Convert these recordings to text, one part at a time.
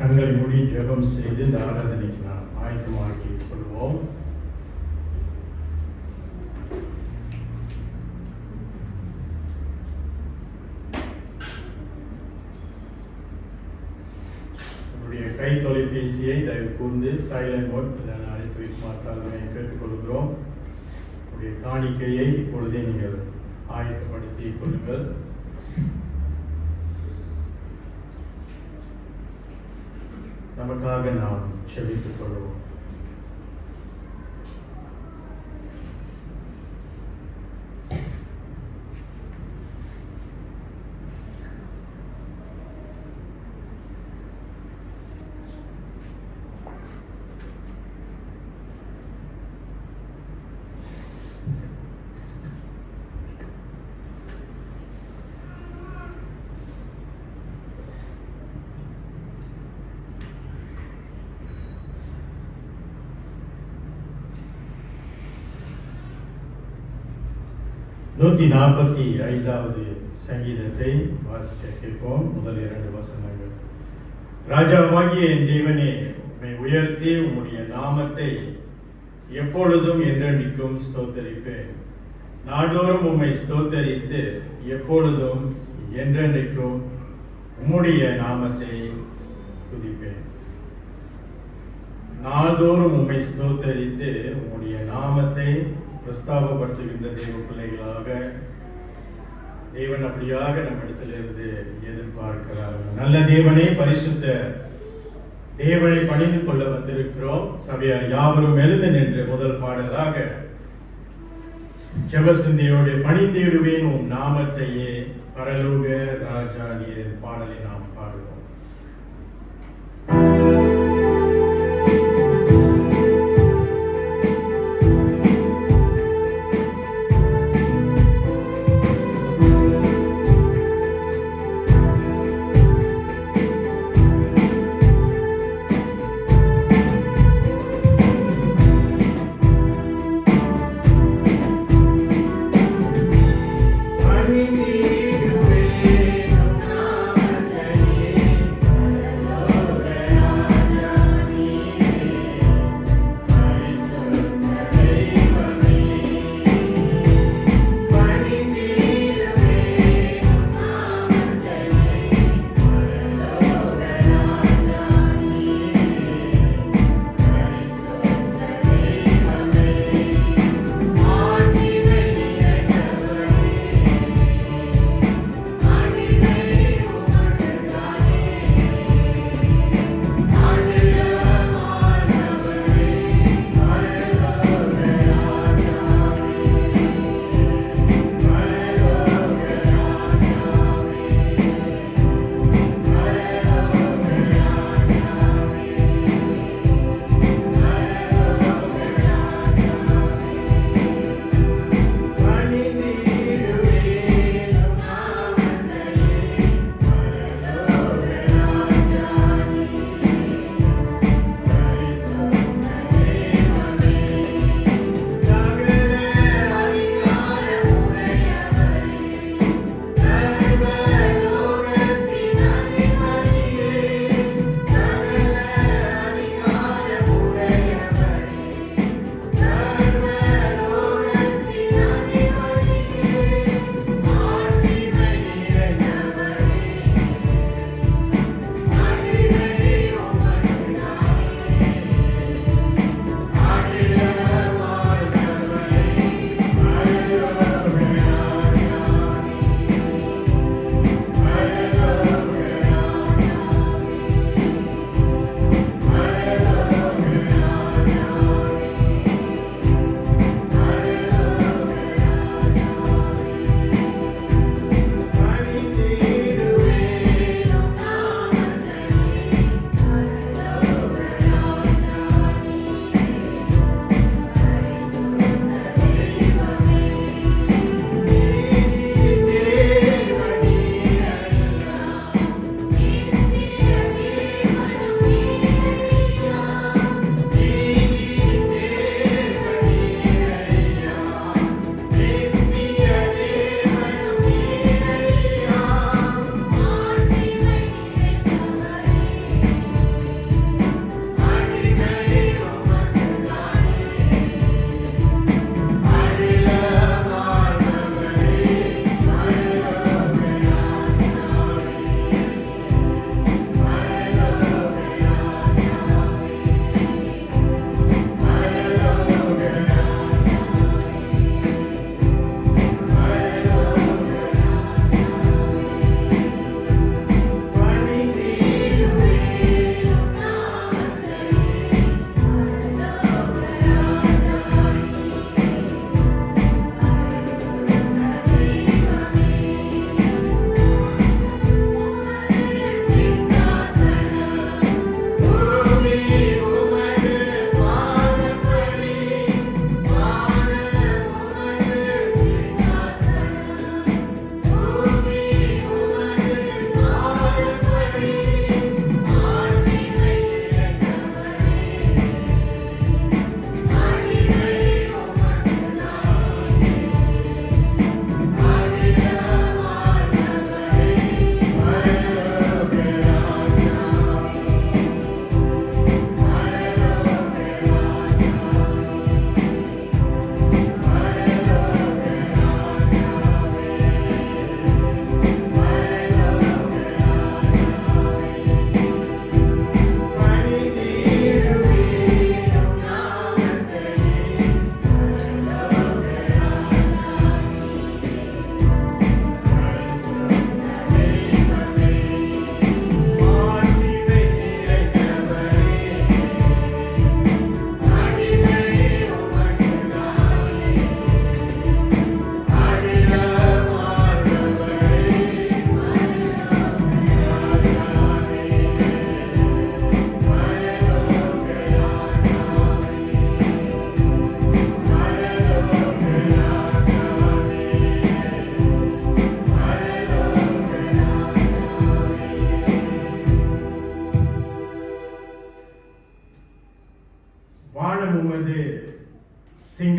கண்களை மூடி ஜெபம் செய்து இந்த ஆராதனைக்கு நாம் ஆயத்தமாக்கிக் கொள்வோம். நம்முடைய கை தொலைபேசியை தயவு கூர்ந்து சைலண்ட் மோட் அழைத்து வைத்து பார்த்தாலுமே கேட்டுக்கொள்கிறோம். நம்முடைய காணிக்கையை இப்பொழுதே நீங்கள் ஆயத்தப்படுத்திக் கொள்ளுங்கள். நமக்காக நாம் செபித்துக் கொள்வோம். நூற்றி 45வது சங்கீதத்தை வாசிக்க கேட்போம். முதல் 2 வசனங்கள். ராஜாவாகிய என் தேவனே, உம்மை உயர்த்தி உம்முடைய நாமத்தை எப்பொழுதும் என்றென்றைக்கும் ஸ்தோத்தரிப்பேன். நாடோறும் உம்மை ஸ்தோத்தரித்து எப்பொழுதும் என்றென்றைக்கும் உம்முடைய நாமத்தை துதிப்பேன். நாள்தோறும் உம்மை ஸ்தோத்தரித்து உம்முடைய நாமத்தை பிரஸ்தாபப்படுத்துகின்ற தேவ பிள்ளைகளாக தேவன் அப்படியாக நம்ம இடத்திலிருந்து எதிர்பார்க்கிறார். நல்ல தேவனே, பரிசுத்த தேவனை பணிந்து கொள்ள வந்திருக்கிறோம். சபையார் யாவரும் எழுந்து நின்று முதல் பாடலாக ஜெபசிந்தையோடு பணிந்திடுவேன் உம் நாமத்தையே பரலோக ராஜா நீர் பாடலை நாம் பாடுவோம். பணிந்திடுவேன் உம் நாமத்தையே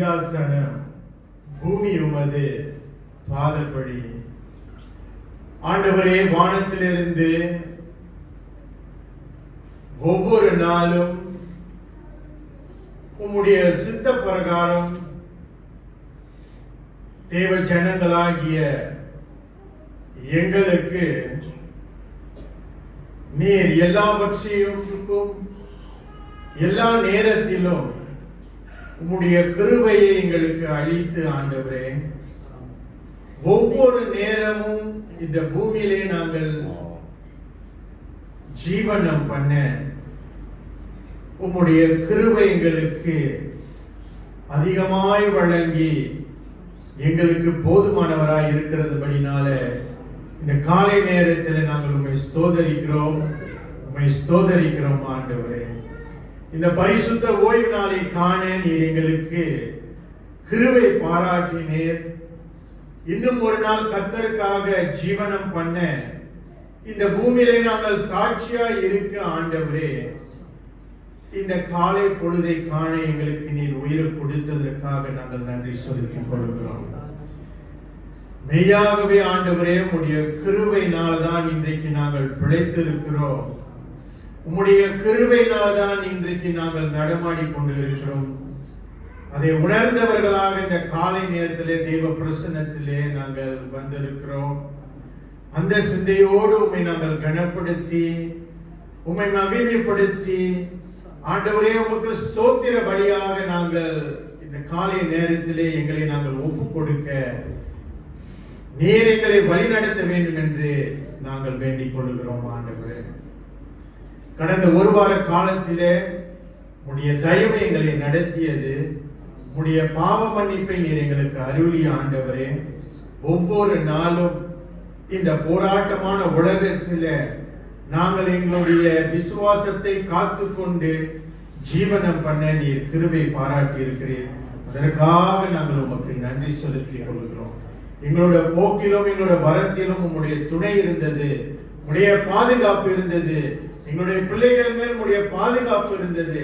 சிங்காசனம், பூமி உமது பாதப்படி. ஆண்டவரே, வானத்திலிருந்து ஒவ்வொரு நாளும் உம்முடைய சித்த பிரகாரம் தேவ ஜனங்களாகிய எங்களுக்கு நீர் எல்லாவற்றையும் எல்லா நேரத்திலும் உம்முடைய கிருபையை எங்களுக்கு அளித்து ஆண்டவரே, ஒவ்வொரு நேரமும் இந்த பூமியிலே நாங்கள் ஜீவனம் பண்ண உம்முடைய கிருபை எங்களுக்கு அதிகமாய் வழங்கி எங்களுக்கு போதுமானவராய் இருக்கிறதுபடினால இந்த காலை நேரத்தில் நாங்கள் உம்மை ஸ்தோதரிக்கிறோம் ஆண்டவரே. இந்த பரிசுத்த ஓய்வு நாளை காண நீர் எங்களுக்கு கிருபை பாராட்டினீர். இன்னும் ஒரு நாள் கர்த்தருக்காக ஜீவனம் பண்ண இந்த பூமியிலே நாங்கள் சாட்சியாய் இருக்க ஆண்டவரே, இந்த காலை பொழுதை காண எங்களுக்கு நீர் உயிரை கொடுத்ததற்காக நாங்கள் நன்றி செலுத்திக் கொள்கிறோம். மெய்யாகவே ஆண்டவரே, உம்முடைய கிருபையினால்தான் இன்றைக்கு நாங்கள் பிழைத்திருக்கிறோம். உம்முடைய கிருபையினால்தான் இன்றைக்கு நாங்கள் நடமாடி கொண்டிருக்கிறோம். அதை உணர்ந்தவர்களாக இந்த காலை நேரத்திலே தெய்வ பிரசன்னத்திலே நாங்கள் வந்திருக்கிறோம். அந்த சிந்தையோடு உம்மை நாங்கள் கனப்படுத்தி உம்மை மகிமைப்படுத்தி ஆண்டவரே, உமக்கு ஸ்தோத்திர பலியாக நாங்கள் இந்த காலை நேரத்திலே எங்களை நாங்கள் ஒப்பு கொடுக்க நீர் எங்களை வழிநடத்த வேண்டும் என்று நாங்கள் வேண்டிக் கொள்கிறோம் ஆண்டவரே. கடந்த ஒரு வார காலத்திலே உம்முடைய தயவை எங்களை நடத்தியது, உம்முடைய பாவ மன்னிப்பை நீர் எங்களுக்கு அருளிய ஆண்டவரே. ஒவ்வொரு நாளும் இந்த போராட்டமான உலகத்தில் நாங்கள் எங்களுடைய விசுவாசத்தை காத்துக்கொண்டு ஜீவனம் பண்ண நீர் கிருபை பாராட்டி இருக்கிறீர். அதற்காக நாங்கள் உமக்கு நன்றி செலுத்திக் கொள்கிறோம். எங்களுடைய போக்கிலும் எங்களுடைய வரத்திலும் உம்முடைய துணை இருந்தது, உம்முடைய பாதுகாப்பு இருந்தது. எங்களுடைய பிள்ளைகள் மேல் உம்முடைய பாதுகாப்பு இருந்தது,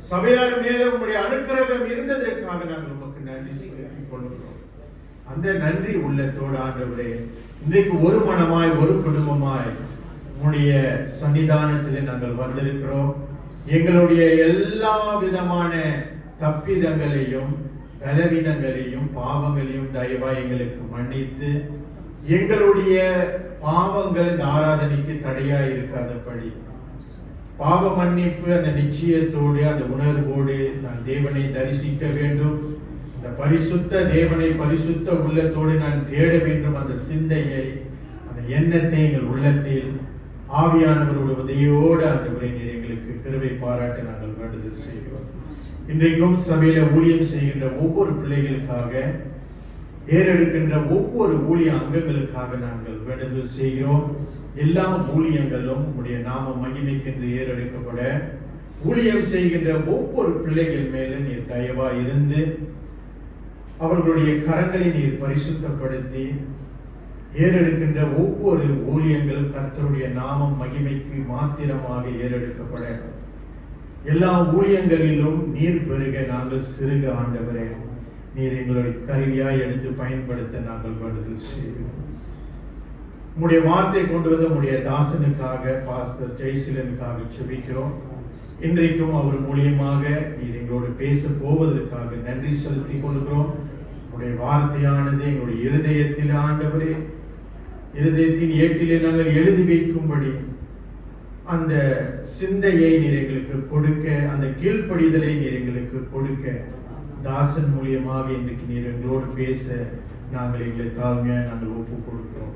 சபையார் மேல உம்முடைய அனுக்கிரகம் இருந்ததற்காக நாங்கள் உமக்கு நன்றி செலுத்திக் கொள்கிறோம். அந்த நன்றி உள்ளத்தோடு ஆண்டவரே, இன்றைக்கு ஒரு மனமாய் ஒரு குடும்பமாய் உம்முடைய சன்னிதானத்திலே நாங்கள் வந்திருக்கிறோம். எங்களுடைய எல்லா விதமான தப்பிதங்களையும் பலவீனங்களையும் பாவங்களையும் தயவாய் எங்களுக்கு மன்னித்து எங்களுடைய பாவங்கள் இந்த ஆராதனைக்கு தடையாய் இருக்காதபடி பாவ மன்னிப்பு அந்த நிச்சயத்தோடு அந்த உணர்வோடு நான் தேவனை தரிசிக்க வேண்டும், இந்த பரிசுத்த தேவனை பரிசுத்த உள்ளத்தோடு நான் தேட வேண்டும். அந்த சிந்தையை அந்த எண்ணத்தை எங்கள் உள்ளத்தில் ஆவியானவரோட உதவியோடு ஆண்டவரே நீர் எங்களுக்கு கிருபை பாராட்ட நாங்கள் வேண்டுதல் செய்கிறோம். இன்றைக்கும் சபையில ஊழியம் செய்கின்ற ஒவ்வொரு பிள்ளைகளுக்காக, ஏறெடுக்கின்ற ஒவ்வொரு ஊழிய அங்கங்களுக்காக நாங்கள் வேண்டுதல் செய்கிறோம். எல்லா ஊழியங்களும் உம்முடைய நாம மகிமைக்கென்று ஏறெடுக்கப்பட ஊழியம் செய்கின்ற ஒவ்வொரு பிள்ளைகள் மேல நீர் தயவா இருந்து அவர்களுடைய கரங்களை நீர் பரிசுத்தப்படுத்தி ஏறெடுக்கின்ற ஒவ்வொரு ஊழியங்களும் கர்த்தருடைய நாமம் மகிமைக்கு மாத்திரமாக ஏறெடுக்கப்பட எல்லா ஊழியங்களிலும் நீர் பெருக நாங்கள் சிறுக ஆண்டவரே, நீர் எங்களுடைய கருவியாய் எடுத்து பயன்படுத்த நாங்கள் வேண்டுதல் செய்கிறோம். உம்முடைய வார்த்தை கொண்டு வந்த உம்முடைய தாசனுக்காக பாஸ்டர் ஜெய்சிலனுக்காக செபிக்கிறோம். இன்றைக்கும் அவர் மூலியமாக நீர் எங்களோடு பேச போவதற்காக நன்றி செலுத்திக் கொள்கிறோம். உம்முடைய வார்த்தையானது எங்களுடைய இருதயத்தில் ஆண்டவரே, இருதயத்தின் ஏட்டிலே நாங்கள் எழுதி வைக்கும்படி அந்த சிந்தையை நீர் எங்களுக்கு கொடுக்க, அந்த கீழ்ப்படிதலை நீர் எங்களுக்கு கொடுக்க தாசன் மூலியமாக இன்றைக்கு நீர் எங்களோடு பேச நாங்கள் எங்களை தாழ்மையாக நாங்கள் ஒப்பு கொடுக்கிறோம்.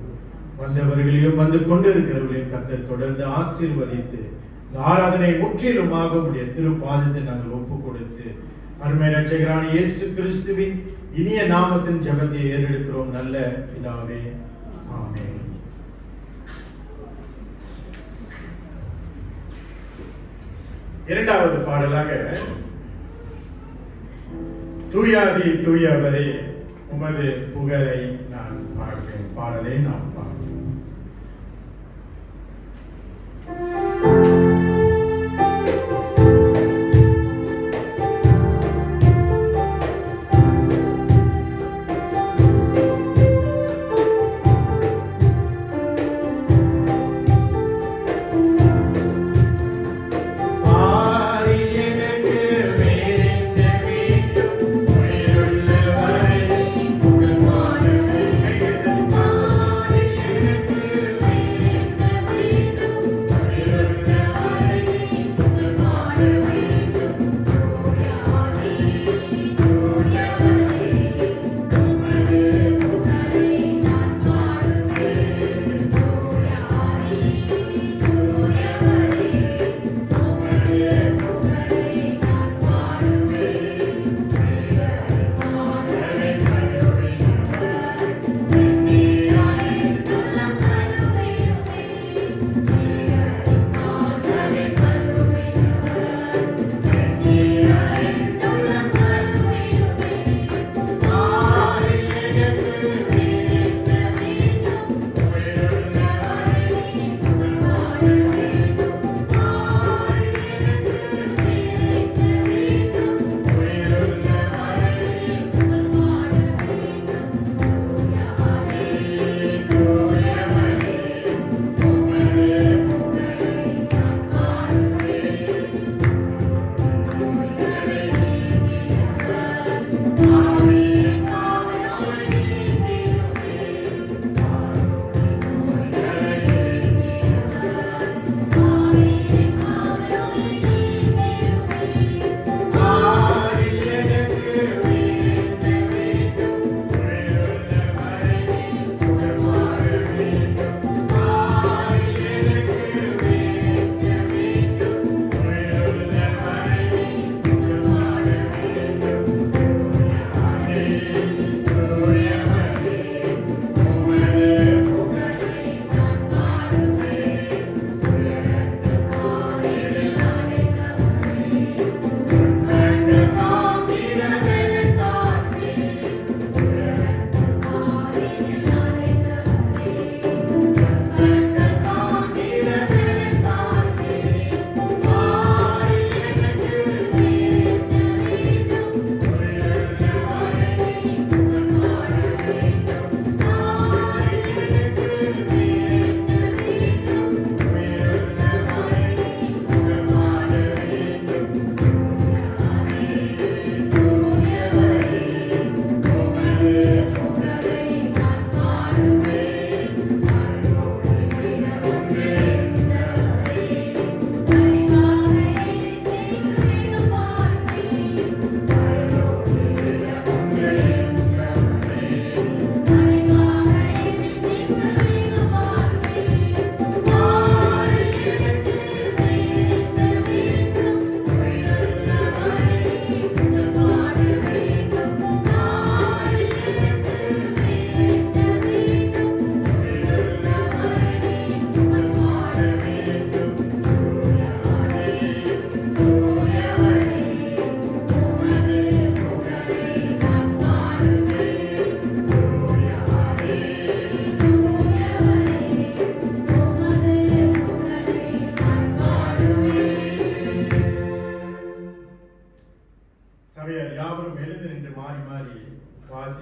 வந்தவர்களையும் வந்து கொண்டிருக்கிறவர்களையும் கர்த்தர் தொடர்ந்து ஆசீர்வதித்து இந்த ஆராதனை முற்றிலுமாக உடைய திருப்பாதத்தை நாங்கள் ஒப்பு கொடுத்து அருமை ரட்சகரான இயேசு கிறிஸ்துவின் இனிய நாமத்தின் ஜெபத்தை ஏறெடுக்கிறோம் நல்ல பிதாவே, ஆமென். இரண்டாவது பாடலாக தூயாதி தூயவரே உமது புகழை நான் பாடுவேன் பாடலை நாம் பாடுவோம்.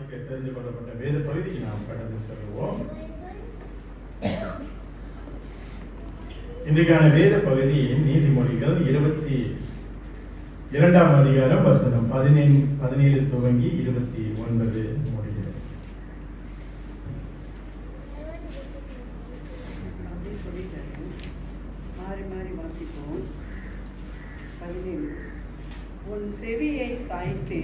வாசிக்க தெரிந்து கொள்ளப்பட்ட வேத பகுதிக்கு நாம் கடந்து செல்வோம். இன்றைக்கான வேத பகுதி நீதிமொழிகள் 22ஆம் அதிகாரம் வசனம் 17 துவங்கி 29 முடிகிறது. உன் செவியை சாய்த்து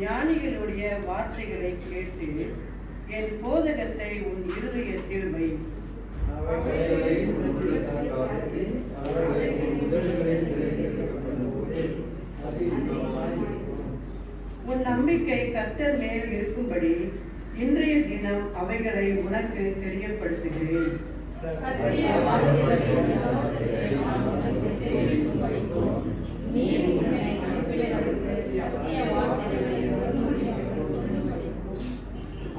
ஞானிகளுடைய வார்த்தைகளை கேட்டு என் போதகத்தை உன் இருதயத்தில் வை. உன் நம்பிக்கை கர்த்தர் மேல் இருக்கும்படி இன்றைய தினம் அவைகளை உனக்கு தெரியப்படுத்துகிறேன்.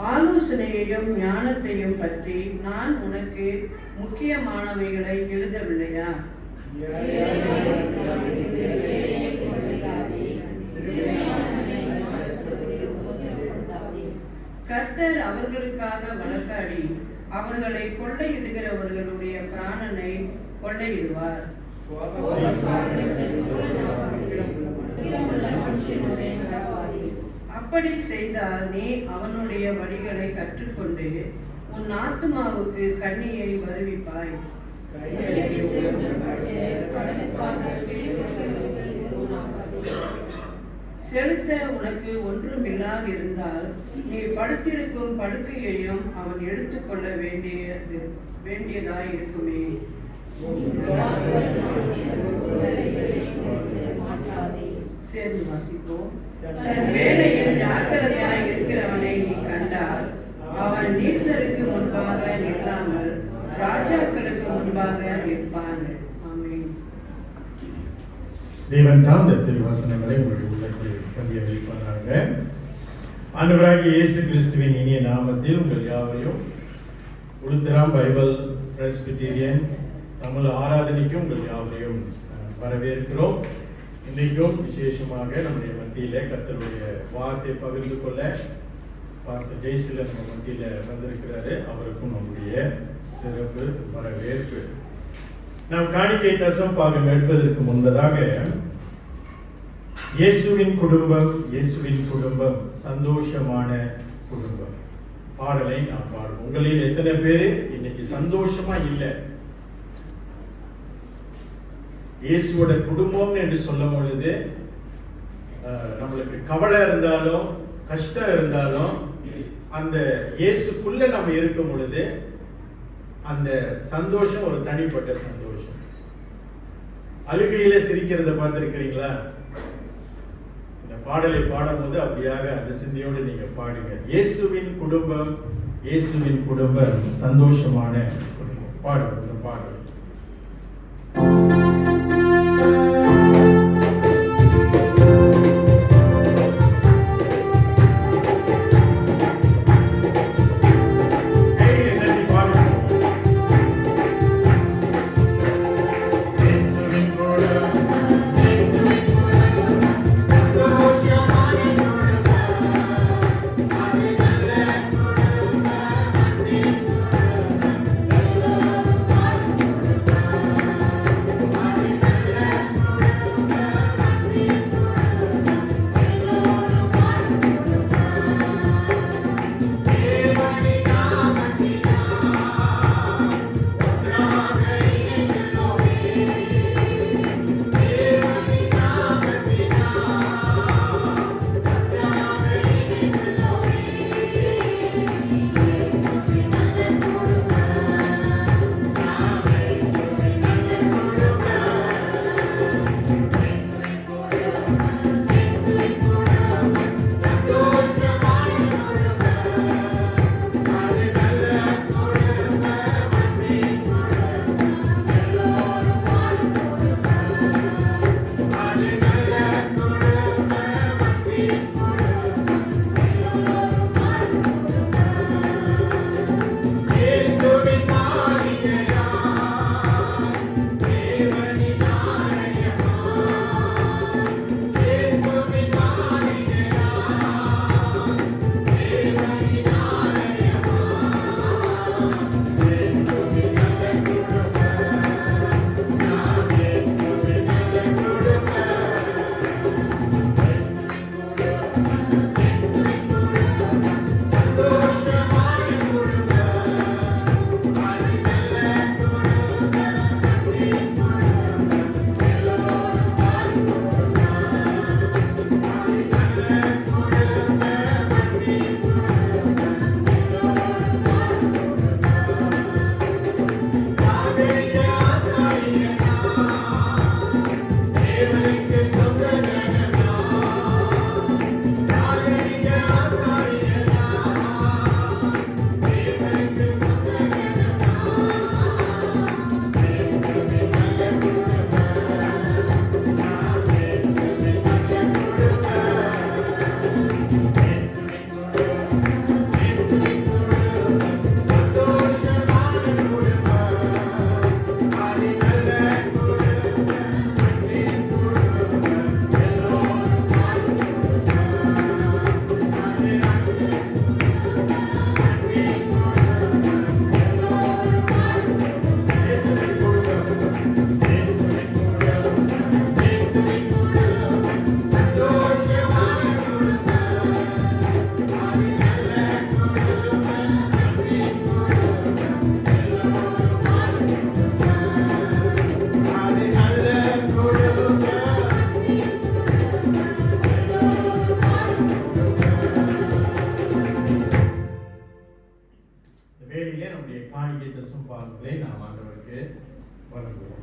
ஆலோசனையையும் ஞானத்தையும் பற்றி நான் உனக்கு முக்கியமானவைகளை எழுதவில்லையா? கர்த்தர் அவர்களுக்காக வழக்காடி அவர்களை கொள்ளையிடுகிறவர்களுடைய பிராணனை கொள்ளையிடுவார். அப்படி செய்தால் நீ அவனுடைய வழிகளை கற்றுக்கொண்டு உன் ஆத்துமாவுக்கு கண்ணியை வருவிப்பாய். செலுத்த உனக்கு ஒன்றுமில்லாது இருந்தால் நீ படுத்திருக்கும் படுக்கையையும் அவன் எடுத்துக்கொள்ள வேண்டியதாய் இருக்குமே. சேர்ந்து வாசிப்போம். தன் வேலையில் ஜாக்கிரதையாய் இருக்கிறவனை நீ கண்டால் அவன் நீசருக்கு முன்பாக நிற்காமல் ராஜாக்களுக்கு முன்பாக நிற்பான். ஆமென். தேவன் தாம் இந்த திருவசனங்களை உங்களுடைய உள்ளத்தில் பதிய வைப்பதாக. ஆண்டவராகிய இயேசு கிறிஸ்துவின் இனிய நாமத்தில் உங்கள் யாவரையும் உளுத்தராம் பைபிள் பிரெஸ்பிட்டீரியன் தமிழ் ஆராதனைக்கும் உங்கள் யாவரையும் வரவேற்கிறோம். இன்றைக்கும் விசேஷமாக நம்முடைய மத்தியில கர்த்தருடைய வார்த்தை பகிர்ந்து கொள்ள பாஸ்டர் ஜெய்சிலர் நம்ம மத்தியில வந்திருக்கிறாரு. அவருக்கும் நம்முடைய சிறப்பு வரவேற்பு. நாம் காணிக்கை தசம் பாகம் எடுப்பதற்கு முன்பதாக இயேசுவின் குடும்பம் சந்தோஷமான குடும்பம் பாடலை நாம் பாடுவோம். உங்களில் எத்தனை பேரு இன்னைக்கு சந்தோஷமா இல்லை? இயேசுவோட குடும்பம் என்று சொல்லும் பொழுது நம்மளுக்கு கவலை இருந்தாலும் கஷ்டம் இருந்தாலும் அந்த இயேசுக்குள்ள நம்ம இருக்கும் பொழுது அந்த சந்தோஷம் ஒரு தனிப்பட்ட சந்தோஷம். அழுகையில சிரிக்கிறத பார்த்திருக்கிறீங்களா? இந்த பாடலை பாடும்போது அப்படியாக அந்த சிந்தையோடு நீங்க பாடுங்க. இயேசுவின் குடும்பம் சந்தோஷமான குடும்பம். பாடுங்க இந்த பாடல். Thank you. இந்த வேளையிலே நம்முடைய காணிக்கை தசம் பாகங்களை நாம் ஆண்டவருக்கு வழங்குவோம்.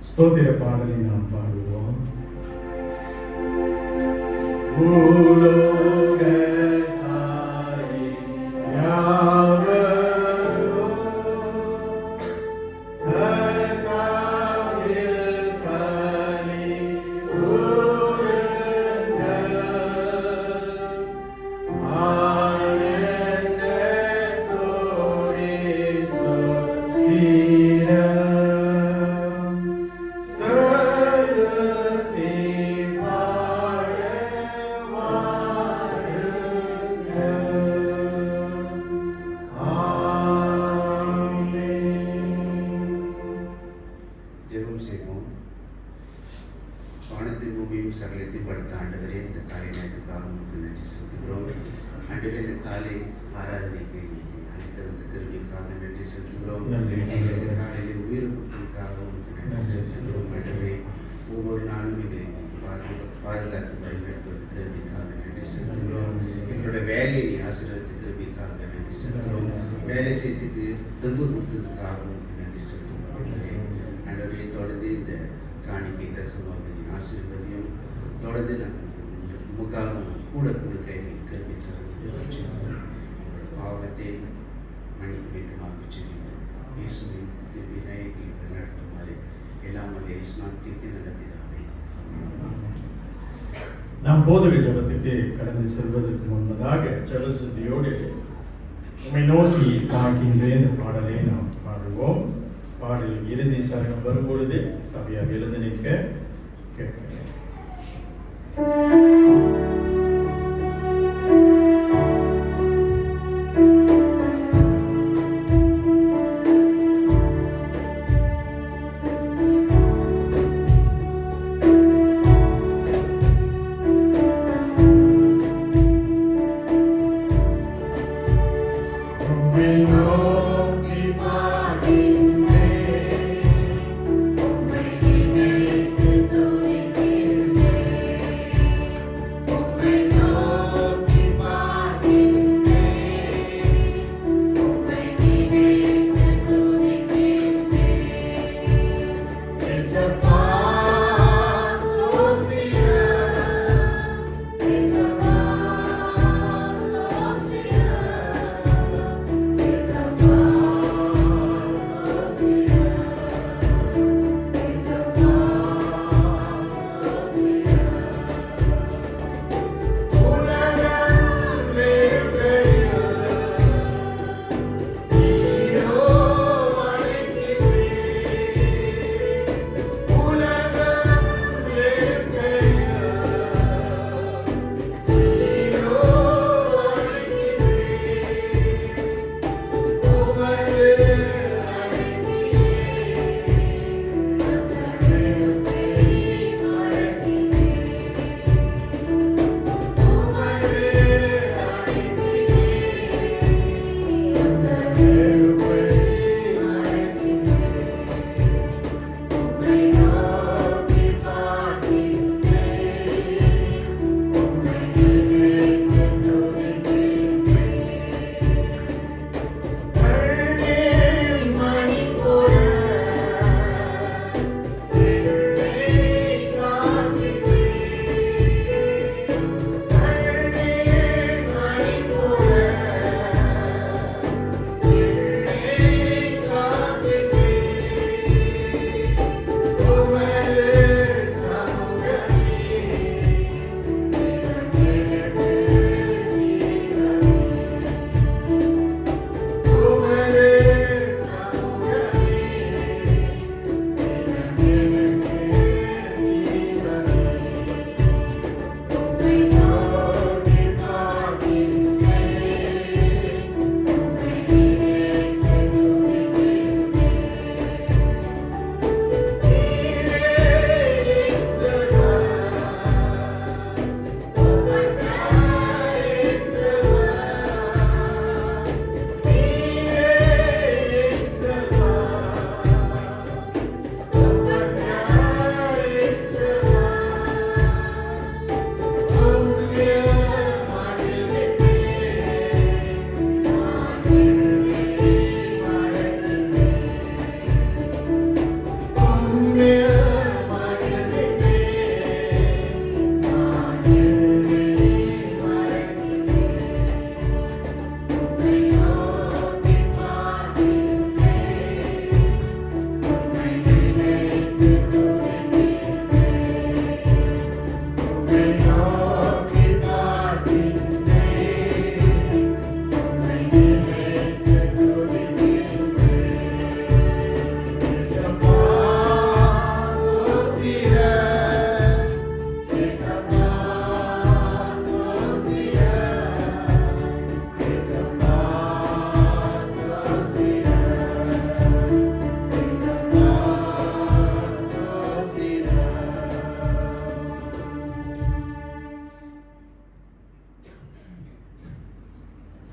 ஸ்தோத்திர பாடலை நாம் பாடுவோம். பூலோகத்தாரே யாவரும் கர்த்தாவில் களி கூருங்கள். ஆனந்தத்தோடே ஸ்தோத்திரம் வானத்தின் பூமியும் சகலத்தையும் படுத்த ஆண்டவரே, இந்த காலை நேரத்துக்காக உங்களுக்கு நன்றி செலுத்துகிறோம். ஆண்டவரே, இந்த காலை ஆராதனைக்கு அளித்திருந்த கருவிக்காக நன்றி செலுத்துகிறோம். எங்களுக்கு காலையில் உயிர் கொடுத்ததுக்காக உங்களுக்கு நன்றி செலுத்துகிறோம். ஆண்டவரே, ஒவ்வொரு நாளும் எங்களை பாதுகாத்து வழிநடத்துவது கருவிக்காக நன்றி செலுத்துகிறோம். எங்களோட வேலையை நீ ஆசீர்வதித்த கருவிக்காக நன்றி செலுத்துகிறோம். வேலை செய்யறதுக்கு திரும்ப கொடுத்ததுக்காக உங்களுக்கு நன்றி செலுத்துகிறோம். ஆண்டவரே, தொடர்ந்து இந்த காணிக்கை தசமாக நீ ஆசீர்வதியும். தொடர்ந்து நாங்கள் உமக்காக கூட கொடுக்க எங்களுக்கு கற்பித்தார். பாவத்தை மன்னிக்க வேண்டுமாக சொல்லிக்கிறோம். இயேசுவின் திருவினை நடத்துமாறு எல்லாம் வல்ல இயேசுவின் நல்ல பிதாவே. நாம் போதக ஜபத்துக்கு கடந்து செல்வதற்கு முன்பதாக ஜப சுத்தியோடு உம்மை நோக்கி பார்க்கின்ற இந்த பாடலை நாம் பாடுவோம். பாடல் இறுதி சரணம் வரும்பொழுது சபையார் எழுந்து நிற்க கேட்கிறேன். உம்மை நினைத்து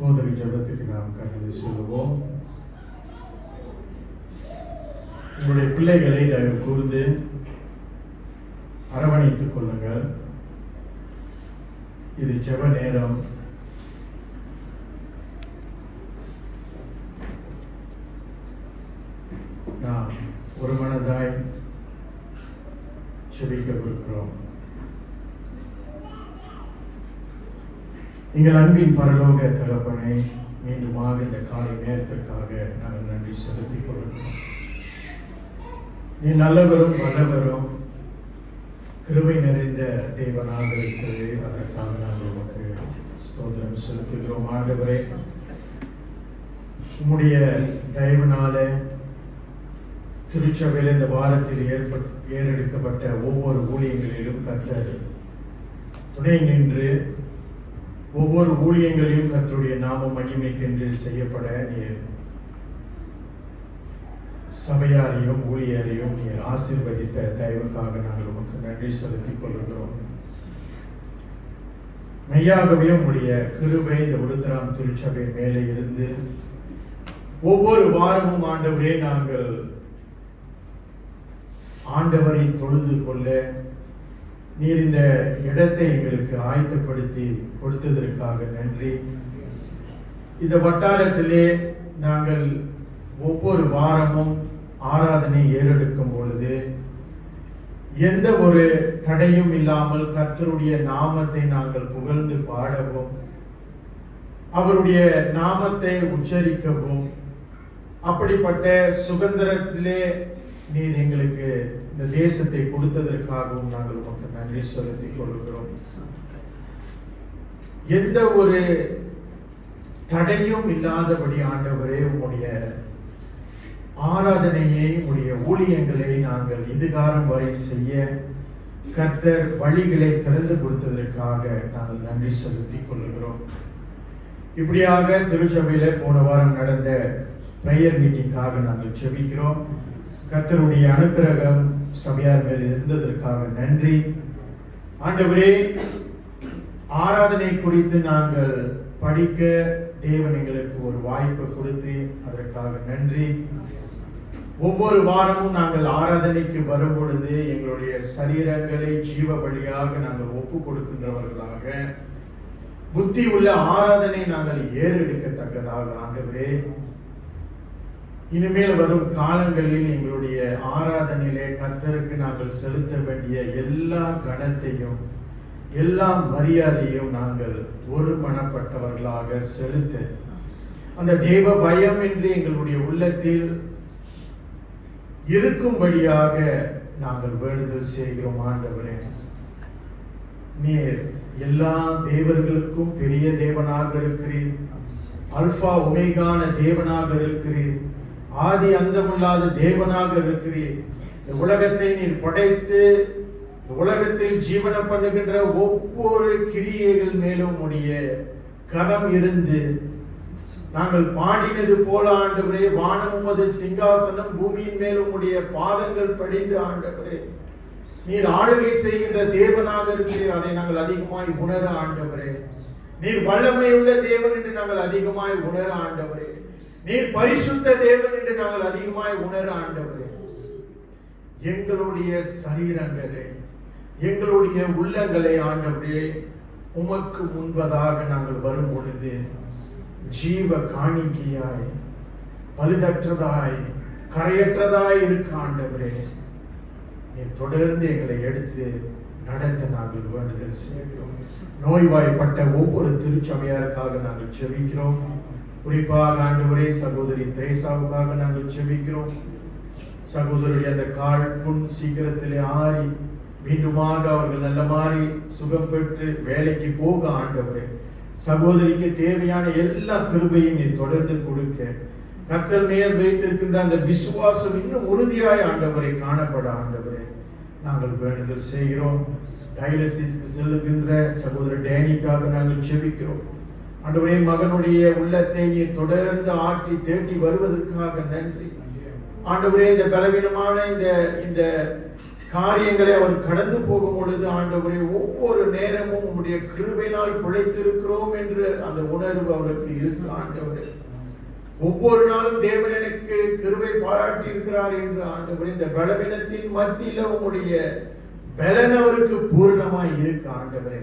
போதவி ஜபத்துக்கு நாம் கடந்து செல்வோம். உங்களுடைய பிள்ளைகளை தயவு கூர்ந்து அரவணைத்துக் கொள்ளுங்கள். இது ஜெப நேரம். நாம் ஒரு மனதாய் செபிக்கவிருக்கிறோம். எங்கள் அன்பின் பரலோக தகப்பனை, மீண்டுமாக இந்த காலை நேரத்திற்காக நாங்கள் நன்றி செலுத்திக் கொள்கிறோம். நீ நல்லவரும் வல்லவரும் கிருபை நிறைந்த தேவனாக இருக்கிறது. அதற்காக நாங்கள் உமக்கு ஸ்தோத்திரம் செலுத்துகிறோம். ஆண்டவரே, உம்முடைய தயவினால திருச்சபையில் இந்த வாரத்தில் ஏறெடுக்கப்பட்ட ஒவ்வொரு ஊழியங்களிலும் கர்த்தர் துணை நின்று ஒவ்வொரு ஊழியங்களையும் கர்த்தருடைய நாம மகிமைக்கென்று செய்யப்பட நீர் சபையாரையும் ஊழியரையும் நீர் ஆசீர்வதித்த தயவுக்காக நாங்கள் உமக்கு நன்றி செலுத்திக் கொள்கிறோம். மெய்யாகவே உங்களுடைய கிருபை இந்த உருத்தராம் திருச்சபை மேலே இருந்து ஒவ்வொரு வாரமும் ஆண்டவரே நாங்கள் ஆண்டவரை தொழுது கொள்ள நீர் இந்த இடத்தை எங்களுக்கு ஆயத்தப்படுத்தி கொடுத்ததற்காக நன்றி. இந்த வட்டாரத்திலே நாங்கள் ஒவ்வொரு வாரமும் ஆராதனை ஏறெடுக்கும் பொழுது எந்த ஒரு தடையும் இல்லாமல் கர்த்தருடைய நாமத்தை நாங்கள் புகழ்ந்து பாடவும், அவருடைய நாமத்தை உச்சரிக்கவும், அப்படிப்பட்ட சுதந்திரத்திலே நீர் எங்களுக்கு இந்த தேசத்தை கொடுத்ததற்காகவும் நாங்கள் உமக்கு நன்றி செலுத்திக் கொள்கிறோம். எந்த ஒரு தடையும் இல்லாதபடி ஆண்டவரே உம்முடைய ஆராதனையை, உடைய ஊழியங்களை நாங்கள் இதுகாரம் வரை செய்ய கர்த்தர் வழிகளை திறந்து கொடுத்ததற்காக நாங்கள் நன்றி செலுத்திக் கொள்கிறோம். இப்படியாக திருச்சபையில போன வாரம் நடந்த பிரேயர் மீட்டிங்காக நாங்கள் செபிக்கிறோம். கர்த்தருடைய அனுக்கிரகம் சபையார் மேல் இருந்ததற்காக நன்றி. ஆண்டவரே, ஆராதனை குறித்து நாங்கள் படிக்க தேவன் எங்களுக்கு ஒரு வாய்ப்பு கொடுத்து அதற்காக நன்றி. ஒவ்வொரு வாரமும் நாங்கள் ஆராதனைக்கு வரும் பொழுது எங்களுடைய சரீரங்களை ஜீவ பலியாக நாங்கள் ஒப்பு கொடுக்கின்றவர்களாக புத்தி உள்ள ஆராதனை நாங்கள் ஏறெடுக்கத்தக்கதாக ஆண்டவரே, இனிமேல் வரும் காலங்களில் எங்களுடைய ஆராதனையிலே கர்த்தருக்கு நாங்கள் செலுத்த வேண்டிய எல்லா கனத்தையும் எல்லா மரியாதையும் நாங்கள் ஒரு மனப்பட்டவர்களாக செலுத்த அந்த தேவ பயம் என்று எங்களுடைய உள்ளத்தில் இருக்கும்படியாக நாங்கள் வேண்டுதல் செய்கிறோம். ஆண்டவரே, நீர் எல்லா தேவர்களுக்கும் பெரிய தேவனாக இருக்கிறீர். அல்பா ஒமேகான தேவனாக இருக்கிறீர். ஆதி அந்தமில்லாத தேவனாக இருக்கிறீர். இந்த உலகத்தை நீர் படைத்து உலகத்தில் ஜீவன பண்ணுகின்ற ஒவ்வொரு கிரியைகள் மேலும் உடைய கரம் இருந்து நாங்கள் பாடினது போல ஆண்டவரே, வானம் உமது சிங்காசனம், பூமியின் மேலும் உடைய பாதங்கள் படிந்து ஆண்டவரே நீர் ஆளுகை செய்கின்ற தேவனாக இருக்கிறீர். அதை நாங்கள் அதிகமாய் உணர ஆண்டவரே. நீர் வல்லமையுள்ள தேவன் என்று நாங்கள் அதிகமாய் உணர ஆண்டவரே. நீர் பரிசுத்த தேவன் என்று நாங்கள் அதிகமாய் உணர ஆண்டவரே. எங்களுடைய சரீரங்களை, எங்களுடைய உள்ளங்களை ஆண்டவரே உமக்கு முன்பதாக நாங்கள் வரும் பொழுது ஜீவ காணிக்கையாய், பழுதற்றதாய், கரையற்றதாய் இருக்க ஆண்டவரே நீர் தொடர்ந்து எங்களை எடுத்து நடத்த நாங்கள் வேண்டுதல் செய்கிறோம். நோய்வாய்ப்பட்ட ஒவ்வொரு திருச்சபையாருக்காக நாங்கள் செபிக்கிறோம். குறிப்பாக ஆண்டவரே சகோதரி திரேசாவுக்காக நாங்கள் செபிக்கிறோம். சகோதரருடைய அந்த கால் புண் சீக்கிரத்திலே ஆறி மீண்டுமாக அவர்கள் நல்ல மாதிரி சுகம் பெற்று வேலைக்கு போக ஆண்டவரே, சகோதரிக்கு தேவையான எல்லா கிருபையும் நீ தொடர்ந்து கொடுக்க, கர்த்தர் மேல் வைத்திருக்கின்ற அந்த விசுவாசம் இன்னும் உறுதியாய் ஆண்டவரை காணப்பட ஆண்டவரே நாங்கள் வேண்டுதல் செய்கிறோம். டயாலிசிஸ்க்கு செல்லுகின்ற சகோதரர் டேனிக்காக நாங்கள் செபிக்கிறோம். ஆண்டவரே, மகனுடைய உள்ளத்தை நீ தொடர்ந்து ஆட்டி தேட்டி வருவதற்காக நன்றி ஆண்டவரே. இந்த பலவீனமான இந்த காரியங்களை அவர் கடந்து போகும் பொழுது ஆண்டவரே, ஒவ்வொரு நேரமும் உம்முடைய கிருபையினால் பிழைத்திருக்கிறோம் என்று அந்த உணர்வு அவருக்கு இருக்கு ஆண்டவரே. ஒவ்வொரு நாளும் தேவன் எனக்கு கிருபை பாராட்டி இருக்கிறார் என்று ஆண்டவரே, இந்த பலவீனத்தின் மத்தியில உம்முடைய பலன் அவருக்கு பூர்ணமாய் இருக்கு ஆண்டவரே.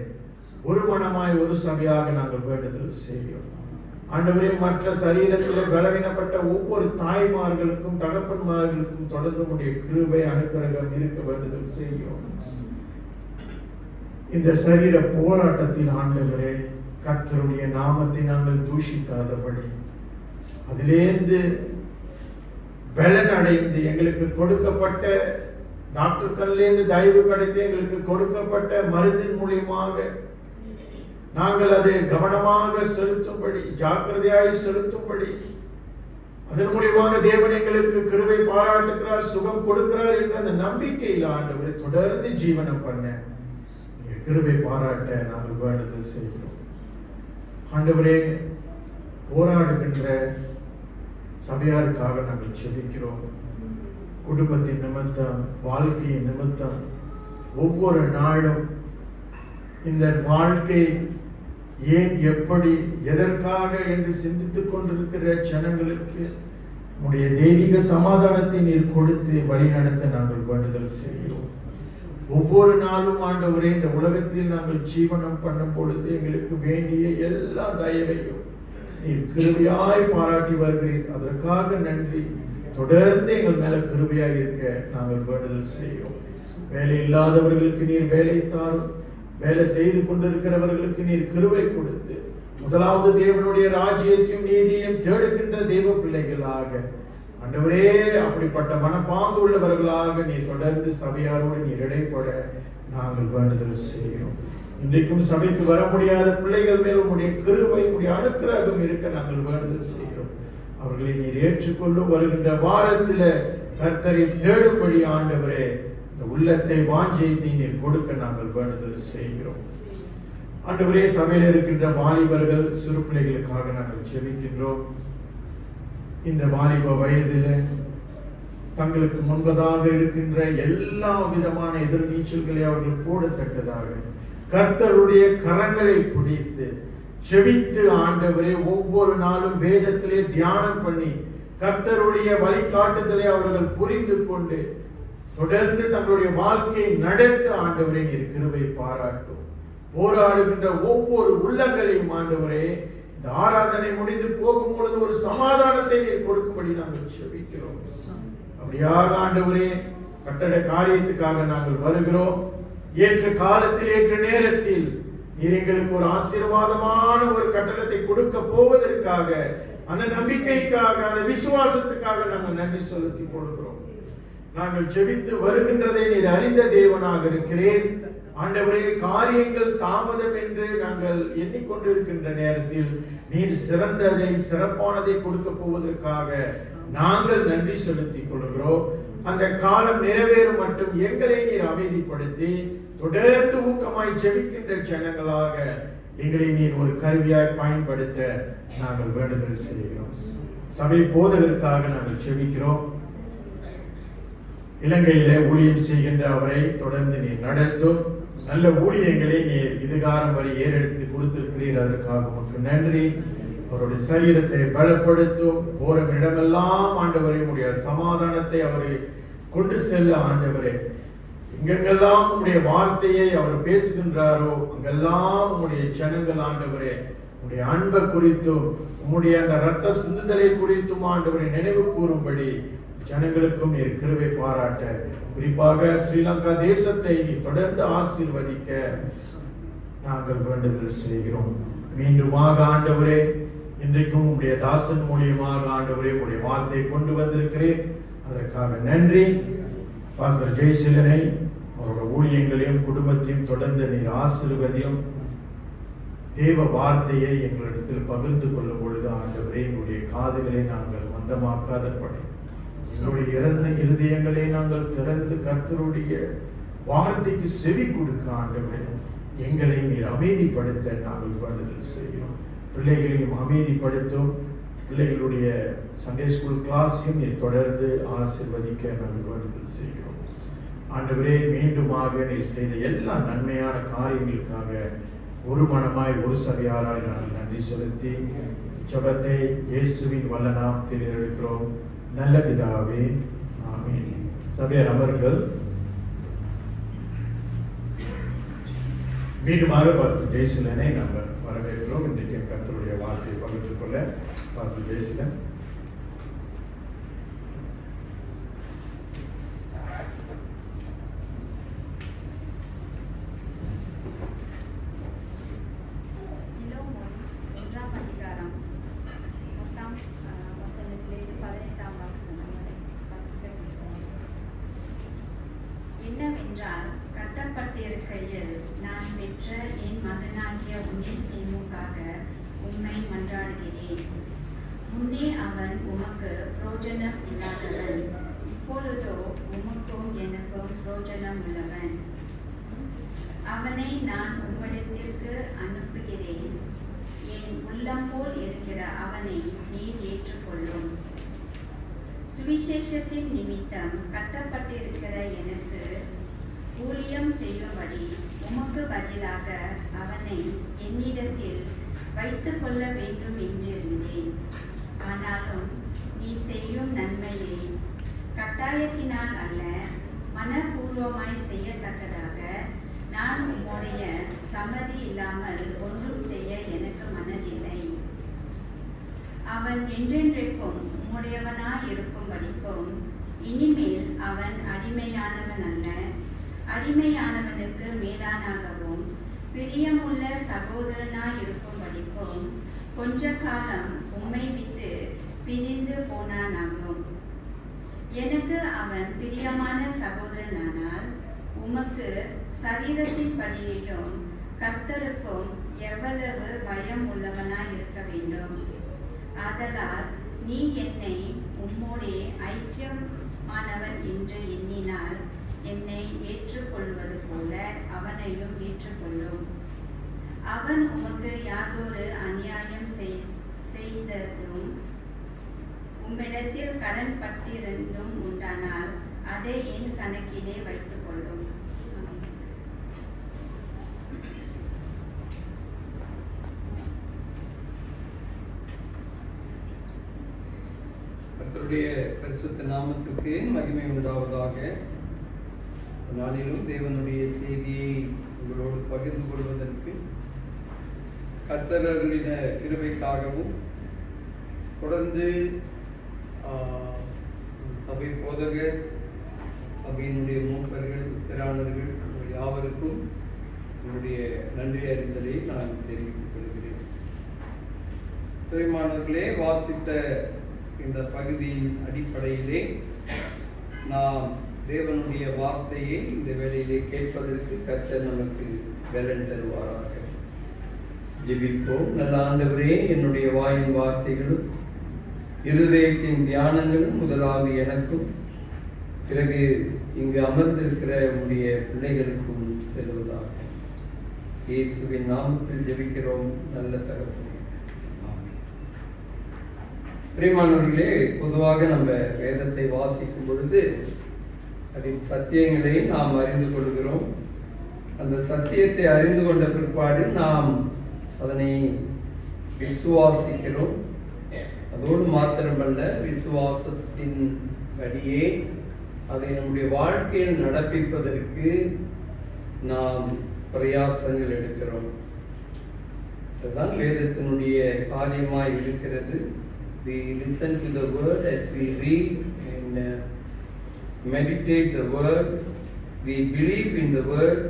ஒரு மனமாய் ஒரு சபையாக நாங்கள் வேண்டுதல் செய்கிறோம் ஆண்டவரே. மற்ற சரீரத்தில் பலவீனப்பட்ட ஒவ்வொரு தாய்மார்களுக்கும் தகப்பன்மார்களுக்கும் தொடர்ந்து உடைய கிருபை அனுக்கிரகம் இருக்க வேண்டுதல் செய்கிறோம். இந்த சரீர போராட்டத்தில் ஆண்டவரே, கர்த்தருடைய நாமத்தை நாங்கள் தூஷிக்காதபடி அதிலேந்து பலன் அடைந்து எங்களுக்கு கொடுக்கப்பட்ட டாக்டர்களிலிருந்து தயவு கிடைத்து எங்களுக்கு கொடுக்கப்பட்ட மருந்தின் மூலியமாக நாங்கள் அதை கவனமாக செலுத்தும்படி, ஜாக்கிரதையாய் செலுத்தும்படி, அதன் மூலியமாக தேவன் எங்களுக்கு கிருபை பாராட்டுகிறார், சுகம் கொடுக்கிறார் என்ற அந்த நம்பிக்கையில் ஆண்டவரை தொடர்ந்து ஜீவனம் பண்ண கிருபை பாராட்ட நாங்கள் வேண்டுதல் செய்கிறோம் ஆண்டவரே. போராடுகின்ற சபையாருக்காக நாங்கள் செபிக்கிறோம். குடும்பத்தின் நிமித்தம், வாழ்க்கையின் நிமித்தம் ஒவ்வொரு நாளும் இந்த வாழ்க்கை ஏன், எப்படி, எதற்காக என்று சிந்தித்துக் கொண்டிருக்கிற ஜனங்களுக்கு உடைய தெய்வீக சமாதானத்தை நீர் கொடுத்து வழி நடத்த நாங்கள் வேண்டுதல் செய்கிறோம். ஒவ்வொரு நாளும் ஆண்டவரே, இந்த உலகத்தில் நாங்கள் ஜீவனம் பண்ணும் பொழுது எங்களுக்கு வேண்டிய எல்லா தயவையும் நீர் கிருபையாய் பாராட்டி வருகிறீர். அதற்காக நன்றி. தொடர்ந்து எங்கள் மேல கிருபையாய் இருக்க நாங்கள் வேண்டுதல் செய்கிறோம். வேலை இல்லாதவர்களுக்கு நீர் வேலை தாரும், வேலை செய்து கொண்டிருக்கிறவர்களுக்கு நீர் கிருபை கொடுத்து முதலாவது தேவனுடைய ராஜ்யத்தையும் நீதியையும் தேடுகின்ற தெய்வ பிள்ளைகளாக ஆண்டவரே, அப்படிப்பட்ட மனப்பாங்கு உள்ளவர்களாக நீர் தொடர்ந்து சபையாரோடு நீர் இடைப்பட நாங்கள் வேண்டுதல் செய்கிறோம். இன்றைக்கும் சபைக்கு வர முடியாத பிள்ளைகள் மேல் உம்முடைய கிருபை, உம்முடைய அனுக்கிரகம் இருக்க நாங்கள் வேண்டுதல் செய்கிறோம். அவர்களை நீர் ஏற்றுக்கொள்ளும். வருகின்ற வாரத்தில் கர்த்தரை தேடும்படி ஆண்டவரே இந்த உள்ளத்தை வாஞ்சையை நீர் கொடுக்க நாங்கள் வேண்டுதல் செய்கிறோம் ஆண்டவரே. சபையில் இருக்கின்ற வாலிபர்கள், சிறு பிள்ளைகளுக்காக நாங்கள் ஜெபிக்கின்றோம். இந்த வாலிப வயதில் தங்களுக்கு முன்பதாக இருக்கின்ற எல்லா விதமான எதிர்நீச்சல்களை அவர்கள் போடத்தக்கதாக கர்த்தருடைய கரங்களை பிடித்து செபித்து ஆண்டவரே, ஒவ்வொரு நாளும் வேதத்திலே தியானம் பண்ணி கர்த்தருடைய வழிகாட்டுதலை அவர்கள் புரிந்து கொண்டு தொடர்ந்து தங்களுடைய வாழ்க்கையை நடத்த ஆண்டவரே நீர் கிருபை பாராட்டும். போராடுகின்ற ஒவ்வொரு உள்ளங்களையும் ஆண்டவரே, இந்த ஆராதனை முடிந்து போகும் பொழுது ஒரு சமாதானத்தை நீர் கொடுக்கும்படி நாங்கள் செபிக்கிறோம். அப்படியாக ஆண்டவரே, கட்டட காரியத்துக்காக நாங்கள் வருகிறோம். ஏற்ற காலத்தில், ஏற்ற நேரத்தில் நீர் எங்களுக்கு ஒரு ஆசீர்வாதமான ஒரு கட்டடத்தை கொடுக்க போவதற்காக, அந்த நம்பிக்கைக்காக, அந்த விசுவாசத்துக்காக நாங்கள் நன்றி செலுத்திக் கொள்கிறோம். நாங்கள் ஜெபித்து வருகின்றதை நீர் அறிந்த தேவனாக இருக்கிறேன் ஆண்டவரே. காரியங்கள் தாமதம் என்று நாங்கள் எண்ணிக்கொண்டிருக்கின்ற நேரத்தில் நீர் சிறந்ததை, சிறப்பானதை கொடுக்க போவதற்காக நாங்கள் நன்றி செலுத்திக் கொள்கிறோம். அந்த காலம் நிறைவேறும் மட்டும் எங்களை நீர் அமைதிப்படுத்தி தொடர்ந்து ஊக்கமாய் ஜெபிக்கின்ற ஜனங்களாக எங்களை நீர் ஒரு கருவியாய் பயன்படுத்த நாங்கள் வேண்டுதல் செய்கிறோம். சபை போதகருக்காக நாங்கள் ஜெபிக்கிறோம். இலங்கையிலே ஊழியம் செய்கின்ற அவரை தொடர்ந்து நீர் நடத்தும். நல்ல ஊழியங்களை நீர் இதுகாரம் வரை ஏறெடுத்து கொடுத்திருக்கிறீர். அதற்காக உமக்கு நன்றி. அவருடைய சரீரத்தை பலப்படுத்தும். போற இடமெல்லாம் ஆண்டவரே உடைய சமாதானத்தை அவரை கொண்டு செல்ல ஆண்டவரே, எங்கெங்கெல்லாம் உடைய வார்த்தையை அவர் பேசுகின்றாரோ அங்கெல்லாம் உடைய ஜனங்கள் ஆண்டவரே உடைய அன்பை குறித்தும் உம்முடைய அந்த ரத்த சிந்துதலை குறித்தும் ஆண்டவரை நினைவு கூறும்படி ஜனங்களுக்கும் நீர் கிருபை பாராட்ட, குறிப்பாக ஸ்ரீலங்கா தேசத்தை நீ தொடர்ந்து ஆசீர்வதிக்க நாங்கள் வேண்டுதல் செய்கிறோம். மீண்டுமாக ஆண்டவரே, இன்றைக்கும் உடைய தாசன் மூலியமாக ஆண்டவரே உடைய வார்த்தையை கொண்டு வந்திருக்கிறேன். அதற்காக நன்றி. பாஸ்டர் ஜெயசீலனை, அவரோட ஊழியங்களையும் குடும்பத்தையும் தொடர்ந்து நீர் ஆசீர்வதியும். தேவ வார்த்தையை எங்களிடத்தில் பகிர்ந்து கொள்ளும் பொழுது ஆண்டவரே, எங்களுடைய காதுகளை நாங்கள் மந்தமாக்காதபடி, எங்களுடைய இறந்த இருதயங்களை நாங்கள் திறந்து கர்த்தருடைய வார்த்தைக்கு செவி கொடுக்க ஆண்டவரே, எங்களை நீர் அமைதிப்படுத்த நாங்கள் வேண்டுதல் செய்கிறோம். பிள்ளைகளையும் அமைதிப்படுத்தும். பிள்ளைகளுடைய சண்டே ஸ்கூல் கிளாஸையும் நீர் தொடர்ந்து ஆசீர்வதிக்க நாங்கள் வேண்டுதல் செய்கிறோம். ஆண்டவரே, மீண்டுமாக நீர் செய்த எல்லா நன்மையான காரியங்களுக்காக ஒரு மனமாய் ஒரு சபையாராய் நாங்கள் நன்றி செலுத்தி ஜெபத்தை இயேசுவின் வல்ல நாமத்தில் எடுக்கிறோம் நல்ல பிதாவே, ஆமென். சபையார் அமர்கள். மீண்டுமாக பாஸ்டர் ஜெயசீலனை நாம் வரவேற்கிறோம். இன்றைக்கு கர்த்தருடைய வார்த்தையை பகிர்ந்து கொள்ள பாஸ்டர் ஜெயசீலன். என்னவென்றால், கட்டப்பட்டிருக்கையில் நான் பெற்ற என் மகனாகிய ஒநேசிமுக்காக உம்மை மன்றாடுகிறேன். முன்னே அவன் உமக்கு புரோஜனம் இல்லாதவன், இப்பொழுதோ உமக்கும் எனக்கும் புரோஜனம் உள்ளவன். அவனை நான் உம்மிடத்திற்கு அனுப்புகிறேன். என் உள்ளம் போல் இருக்கிற அவனை நீர் ஏற்றுக்கொள்ளும். சுவிசேஷத்தின் நிமித்தம் கட்டப்பட்டிருக்கிற எனக்கு ஊழியம் செய்யும்படி உமக்கு பதிலாக அவனை என்னிடத்தில் வைத்துக் கொள்ள வேண்டும் என்றிருந்தேன். ஆனாலும் நீ செய்யும் நன்மையை கட்டாயத்தினால் அல்ல, மனப்பூர்வமாய் செய்யத்தக்கதாக நான் உம்முடைய சம்மதி இல்லாமல் ஒன்றும் செய்ய எனக்கு மனதில்லை. அவன் என்றென்றைக்கும் உம்முடையவனாய் இருக்கும்படிக்கும் இனிமேல் அவன் அடிமையானவன் அல்ல, அடிமையானவனுக்கு மேலானாகவும் பிரியமுள்ள சகோதரனாய் இருக்கும்படிக்கும் கொஞ்ச காலம் உம்மை விட்டு பிரிந்து போனானாகும். எனக்கு அவன் பிரியமான சகோதரனானால் உமக்கு சரீரத்தின் படியையும் கர்த்தருக்கும் எவ்வளவு பயம் உள்ளவனாய் இருக்க வேண்டும். ஆதலால் நீ என்னை உம்மோடே ஐக்கியமானவன் என்று எண்ணினால் என்னை ஏற்றுக்கொள்வது போல அவனையும் ஏற்றுக்கொள்ளும். அவன் உமக்கு யாதொரு அநியாயம் செய்ததும் உம்மிடத்தில் கடன் பட்டிருந்தும் உண்டானால் அதை என் கணக்கிலே வைத்துக் கொள்ளும். கர்த்தருடைய பரிசுத்த நாமத்திற்கு மகிமை உண்டாவதாக. நாளிலும் தேவனுடைய செய்தியை உங்களோடு பகிர்ந்து கொள்வதற்கு கர்த்தருடைய கிருபைக்காகவும் தொடர்ந்து சபை போதகர், சபையினுடைய மூப்பர்கள், திராணர்கள் யாவருக்கும் என்னுடைய நன்றி அறிந்தலை நான் தெரிவித்துக் கொள்கிறேன். பிரியமானவர்களே, வாசித்த இந்த பகுதியின் அடிப்படையிலே நாம் தேவனுடைய வார்த்தையை இந்த வேளையிலே கேட்பதற்கு கர்த்தர் நமக்கு பலன் தருவாராக. ஜெபிப்போம். நல்ல ஆண்டவரே, என்னுடைய வாயின் வார்த்தைகளும் இருதயத்தின் தியானங்களும் முதலாவது எனக்கும் பிறகு இங்கு அமர்ந்திருக்கிற உடைய பிள்ளைகளுக்கும் செல்வதாக. இயேசுவின் நாமத்தில் ஜெபிக்கிறோம் நல்ல தகப்பனே. பிரியமானவர்களே, பொதுவாக நம்ம வேதத்தை வாசிக்கும் பொழுது அதில் சத்தியங்களை நாம் அறிந்து கொள்கிறோம். அந்த சத்தியத்தை அறிந்து கொண்ட பிற்பாடு நாம் அதனை விசுவாசிக்கிறோம். அதோடு மாத்திரமல்ல, விசுவாசத்தின் படியே அதை நம்முடைய வாழ்க்கையில் நடப்பிப்பதற்கு நாம் பிரயாசங்கள் எடுக்கிறோம். அதுதான் வேதத்தினுடைய காரியமாய் இருக்கிறது. We listen to the word as we read and meditate the word. We believe in the word,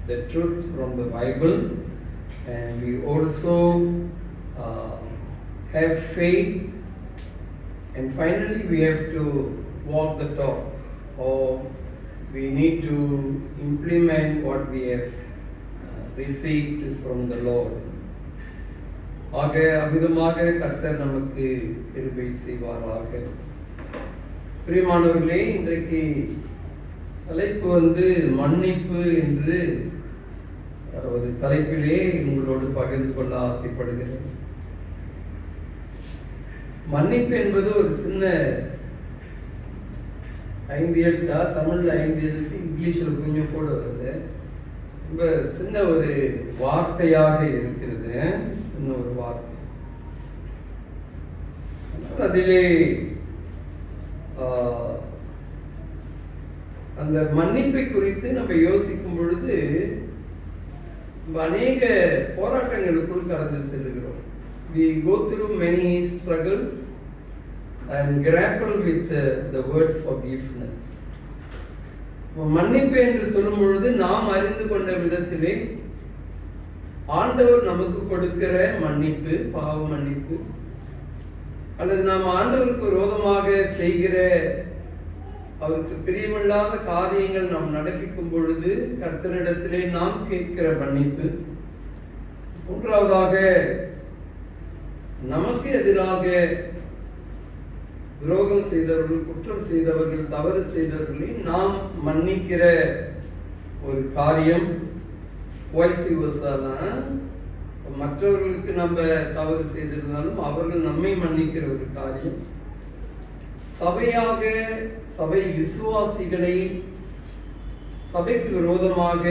the truths from the Bible, and we also have faith. And finally, we have to walk the talk, or we need to implement what we have received from the Lord. ஆக அமிதமாக கர்த்தர் நமக்கு கிருபை செய்வாராக. பிரியமானவர்களே, இன்றைக்கு தலைப்பு மன்னிப்பு என்று ஒரு தலைப்பிலே உங்களோடு பகிர்ந்து கொள்ள ஆசைப்படுகிறேன். மன்னிப்பு என்பது ஒரு சின்ன 5 எழுத்தா, தமிழ்ல 5 எழுத்து, இங்கிலீஷ்ல கொஞ்சம் கூட வருது. ரொம்ப சின்ன ஒரு வார்த்தையாக இருக்கிறது, சின்ன ஒரு வார்த்தை. அதிலே அந்த மன்னிப்பை குறித்து நம்ம யோசிக்கும் பொழுது அநேக போராட்டங்களுக்குள் கடந்து செல்கிறோம். We go through many struggles and grapple with the word forgiveness. மன்னிப்பு என்று சொல்லும் பொழுது நாம் அறிந்து கொண்ட விதத்திலே ஆண்டவர் நமக்கு கொடுக்கிற மன்னிப்பு, பாவ மன்னிப்பு, அல்லது நாம் ஆண்டவருக்கு விரோதமாக செய்கிற அவருக்கு பிரியமில்லாத காரியங்கள் நாம் நடப்பிக்கும் பொழுது கர்த்தரிடத்திலே நாம் கேட்கிற மன்னிப்பு. மூன்றாவதாக, நமக்கு எதிராக துரோகம் செய்தவர்கள், குற்றம் செய்தவர்கள், தவறு செய்தவர்களை நாம் மன்னிக்கிற ஒரு காரியம். வாய்ஸ் வர்சாதான், மற்றவர்களுக்கு நம்ம தவறு செய்திருந்தாலும் அவர்கள் நம்மை மன்னிக்கிற ஒரு காரியம். சபையாக சபை விசுவாசிகளை சபைக்கு விரோதமாக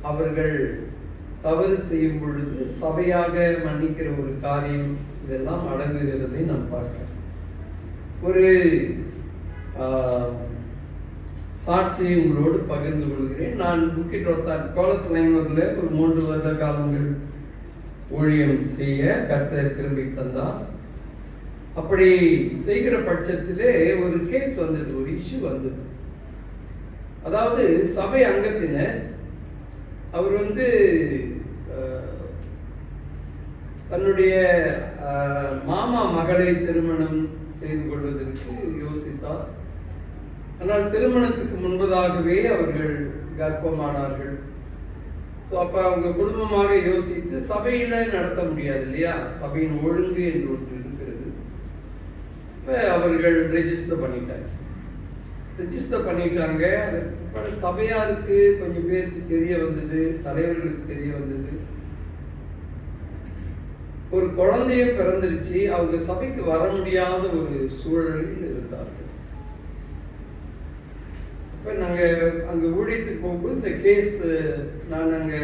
அவர்கள் தவறு செய்யும் பொழுது சபையாக மன்னிக்கிற ஒரு காரியம், இதெல்லாம் அடங்குகிறதை நாம் பார்க்கிறோம். ஒரு சாட்சியை உங்களோடு பகிர்ந்து கொள்கிறேன். நான் புக்கிட் ரோத்தான் கோலஸ்லைனூரில் ஒரு 3 வருட காலங்கள் ஊழியம் செய்ய கர்த்தர் திரும்பி தந்தார். அப்படி செய்கிற பட்சத்திலே ஒரு கேஸ் வந்தது, ஒரு இஷ்யூ வந்தது. அதாவது சபை அங்கத்தினர் அவர் தன்னுடைய மாமா மகளை திருமணம் செய்து கொள்வதற்கு யோசித்தார். ஆனால் திருமணத்துக்கு முன்பதாகவே அவர்கள் கர்ப்பமானார்கள். அப்ப அவங்க குடும்பமாக யோசித்து சபையில நடத்த முடியாது இல்லையா, சபையின் ஒழுங்கு என்று ஒன்று இருக்கிறது. இப்ப அவர்கள் ரெஜிஸ்டர் பண்ணிட்டாங்க. அதற்கு சபையாருக்கு கொஞ்சம் பேருக்கு தெரிய வந்தது, தலைவர்களுக்கு தெரிய வந்தது, ஒரு குழந்தைய பிறந்துருச்சு, அவங்க சபைக்கு வர முடியாத ஒரு சூழலில் இருந்தார்கள். இப்போ நாங்கள் அங்கே ஊழியத்துக்கு போகும்போது இந்த கேஸ், நான் அங்கே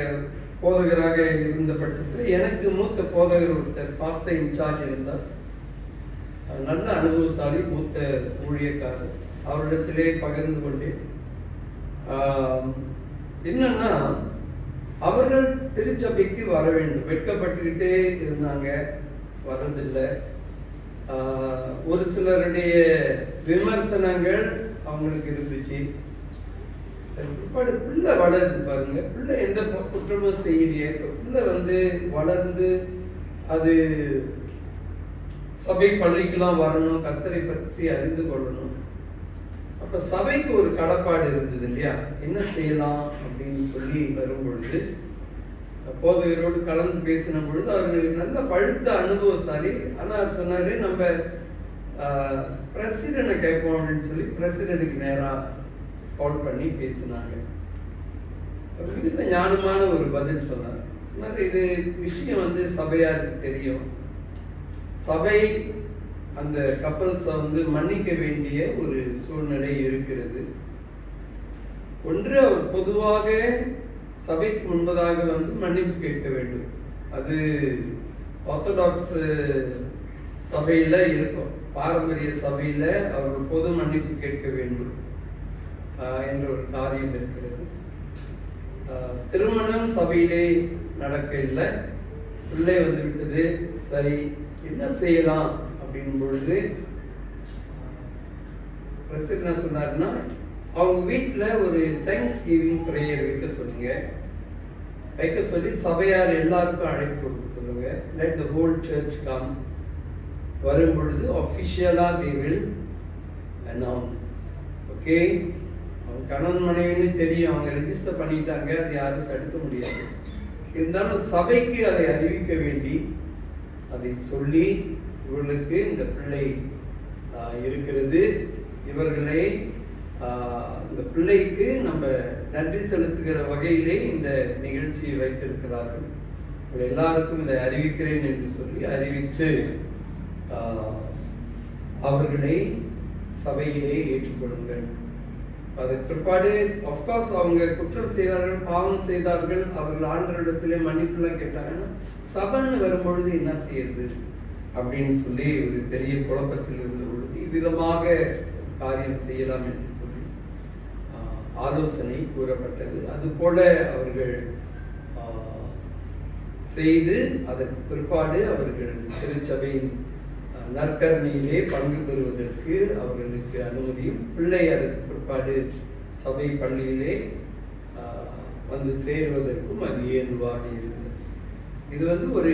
போதகராக இருந்த பட்சத்தில் எனக்கு மூத்த போதகர் ஒருத்தர் பாஸ்டர் இன்சார்ஜ் இருந்தார். நல்ல அனுபவசாலி, மூத்த ஊழியக்காரர். அவரிடத்திலே பகிர்ந்து கொண்டேன். என்னன்னா, அவர்கள் திருச்சபைக்கு வர வேண்டும், வெட்கப்பட்டுக்கிட்டே இருந்தாங்க, வர்றதில்லை. ஒரு சிலருடைய விமர்சனங்கள் அவங்களுக்கு இருந்துச்சு. பிள்ளை வளருது பாருங்க, பிள்ளை எந்த குற்றமும் செய்யலையே. இப்போ பிள்ளை வளர்ந்து அது சபை பள்ளிக்கெல்லாம் வரணும், கர்த்தரை பற்றி அறிந்து கொள்ளணும். அப்ப சபைக்கு ஒரு கடப்பாடு இருந்தது இல்லையா, என்ன செய்யலாம் அப்படின்னு சொல்லி வரும் பொழுது போதகரோடு கலந்து பேசின பொழுது அவர்களுக்கு நல்ல பழுத்த அனுபவசாலி. ஆனால் சொன்னாரு, நம்ம பிரசிடென்ட்டை கேட்போம் அப்படின்னு சொல்லி பிரசிடென்ட்டுக்கு நேராக கால் பண்ணி பேசினாங்க. மிகுந்த ஞானமான ஒரு பதில் சொன்னார். இது விஷயம் சபையாருக்கு தெரியும், சபை அந்த கப்பல்ஸை மன்னிக்க வேண்டிய ஒரு சூழ்நிலை இருக்கிறது. ஒன்று, அவர் பொதுவாக சபைக்கு முன்பதாக மன்னிப்பு கேட்க வேண்டும். அது ஆர்த்தடாக்ஸ் சபையில இருக்கும், பாரம்பரிய சபையில அவர்கள் பொது மன்னிப்பு கேட்க வேண்டும் என்ற ஒரு காரியம் இருக்கிறது. திருமணம் சபையிலே நடக்க இல்லை, பிள்ளை விட்டது, சரி என்ன செய்யலாம் அப்படின் பொழுது பிரசிடென்ட் என்ன சொன்னாருன்னா, அவங்க வீட்டில் ஒரு தேங்க்ஸ் கிவிங் ப்ரேயர் வைக்க சொல்லி சபையார் எல்லாருக்கும் அழைப்பு கொடுக்க சொல்லுங்க. Let the whole church come. வரும் பொழுது அஃபிஷியலாக they will announce. ஓகே, அவங்க கணவன் மனைவின்னு தெரியும், அவங்க ரெஜிஸ்டர் பண்ணிட்டாங்க, அது யாரும் தடுக்க முடியாது. இருந்தாலும் சபைக்கு அதை அறிவிக்க வேண்டி அதை சொல்லி இவர்களுக்கு இந்த பிள்ளை இருக்கிறது, இவர்களை இந்த பிள்ளைக்கு நம்ம நன்றி செலுத்துகிற வகையிலே இந்த நிகழ்ச்சியை வைத்திருக்கிறார்கள். எல்லாருக்கும் இதை அறிவிக்கிறேன் என்று சொல்லி அறிவித்து அவர்களை சபையிலே ஏற்றுக்கொள்ளுங்கள். அதற்கு பிற்பாடு அஃப்கோர்ஸ் அவங்க குற்றம் செய்தார்கள், பாவம் செய்தார்கள், அவர்கள் ஆண்டவரிடத்திலே மன்னிப்புலாம் கேட்டாங்கன்னா சபைன்னு வரும்பொழுது என்ன செய்யறது அப்படின்னு சொல்லி ஒரு பெரிய குழப்பத்தில் இருந்த பொழுது இவ்விதமாக காரியம் செய்யலாம் என்று சொல்லி ஆலோசனை கூறப்பட்டது. அதுபோல அவர்கள் செய்து அதற்கு பிற்பாடு அவர்கள் திருச்சபையின் நற்கரணையிலே பங்கு பெறுவதற்கு அவர்களுக்கு அனுமதியும், பிள்ளை அதற்கு பிற்பாடு சபை பள்ளியிலே வந்து சேருவதற்கும் அது ஏதுவாக இருந்தது. இது ஒரு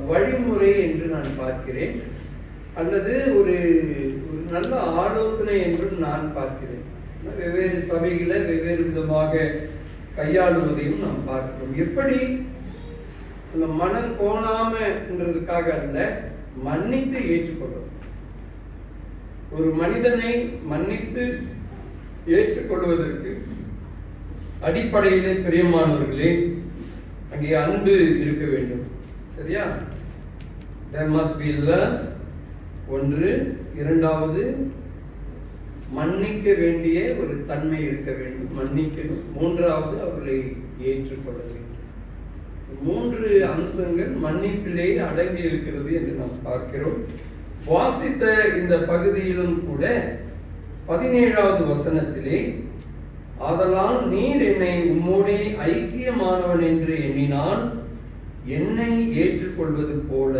வழிமுறை என்று நான் பார்க்கிறேன், அல்லது ஒரு நல்ல ஆலோசனை என்றும் நான் பார்க்கிறேன். வெவ்வேறு சபைகளை வெவ்வேறு விதமாக கையாளுவதையும் நாம் பார்க்கிறோம். எப்படி அந்த மனம் கோணாமன்றதுக்காக அல்ல, மன்னித்து ஏற்றுக்கொள்ளும். ஒரு மனிதனை மன்னித்து ஏற்றுக்கொள்வதற்கு அடிப்படையிலே பிரியமானவர்களே அங்கே அன்பு இருக்க வேண்டும். சரியா? there must be love. ஒன்று. இரண்டாவது, மன்னிக்க வேண்டிய ஒரு தன்மை இருக்க வேண்டும், மன்னிக்கணும். மூன்றாவது, அவர்களை ஏற்றுக்கொள்ள வேண்டும். 3 அம்சங்கள் மன்னிப்பிலே அடங்கி இருக்கிறது என்று நாம் பார்க்கிறோம். வாசித்த இந்த பகுதியிலும் கூட 17வது வசனத்திலே, ஆதலால் நீர் என்னை உம்மோடே ஐக்கியமானவன் என்று எண்ணினால் என்னை ஏற்றுக்கொள்வது போல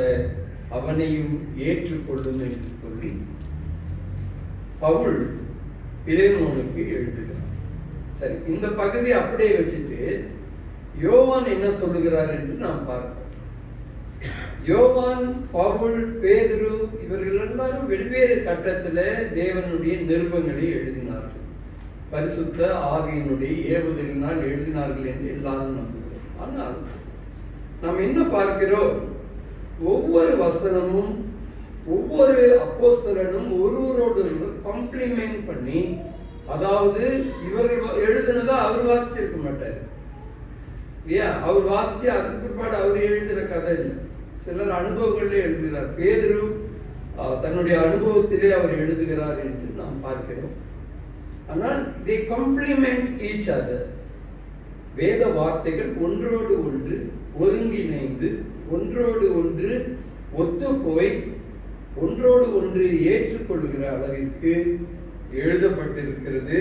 அவனையும் ஏற்றுக்கொள்ளும் என்று சொல்லி பவுல் பிலேமோனுக்கு எழுதுகிறார். சரி, இந்த பகுதியை அப்படியே வச்சுட்டு யோவான் என்ன சொல்லுகிறார் என்று நாம் பார்ப்போம். யோவான், பவுல், பேதுரு இவர்கள் எல்லாரும் வெவ்வேறு கட்டத்தில் தேவனுடைய நிருபங்களை எழுதினார்கள். பரிசுத்த ஆவியினுடைய ஏவுதலினால் எழுதினார்கள் என்று எல்லாரும் நம்புகிறோம். ஆனால் நாம் என்ன பார்க்கிறோம்? ஒவ்வொரு வசனமும் ஒவ்வொரு அப்போஸ்தலனும் ஒருவரோடு காம்ப்ளிமெண்ட் பண்ணி, அதாவது இவர்கள் எழுதுனதா அவர் வாசிச்சிருக்க மாட்டார் இல்லையா? அவர் வாசிச்சு அதுக்கு பிற்பாடு அவர் எழுதுற கதை இல்லை. சிலர் அனுபவங்களிலே எழுதுகிறார். பேதுரு தன்னுடைய அனுபவத்திலே அவர் எழுதுகிறார் என்று நாம் பார்க்கிறோம். ஆனால் they complement each other. வேத வார்த்தைகள் ஒன்றோடு ஒன்று ஒருங்கிணைந்து, ஒன்றோடு ஒன்று ஒத்து போய், ஒன்றோடு ஒன்று ஏற்றுக்கொள்ளுகிற அளவிற்கு எழுதப்பட்டிருக்கிறது.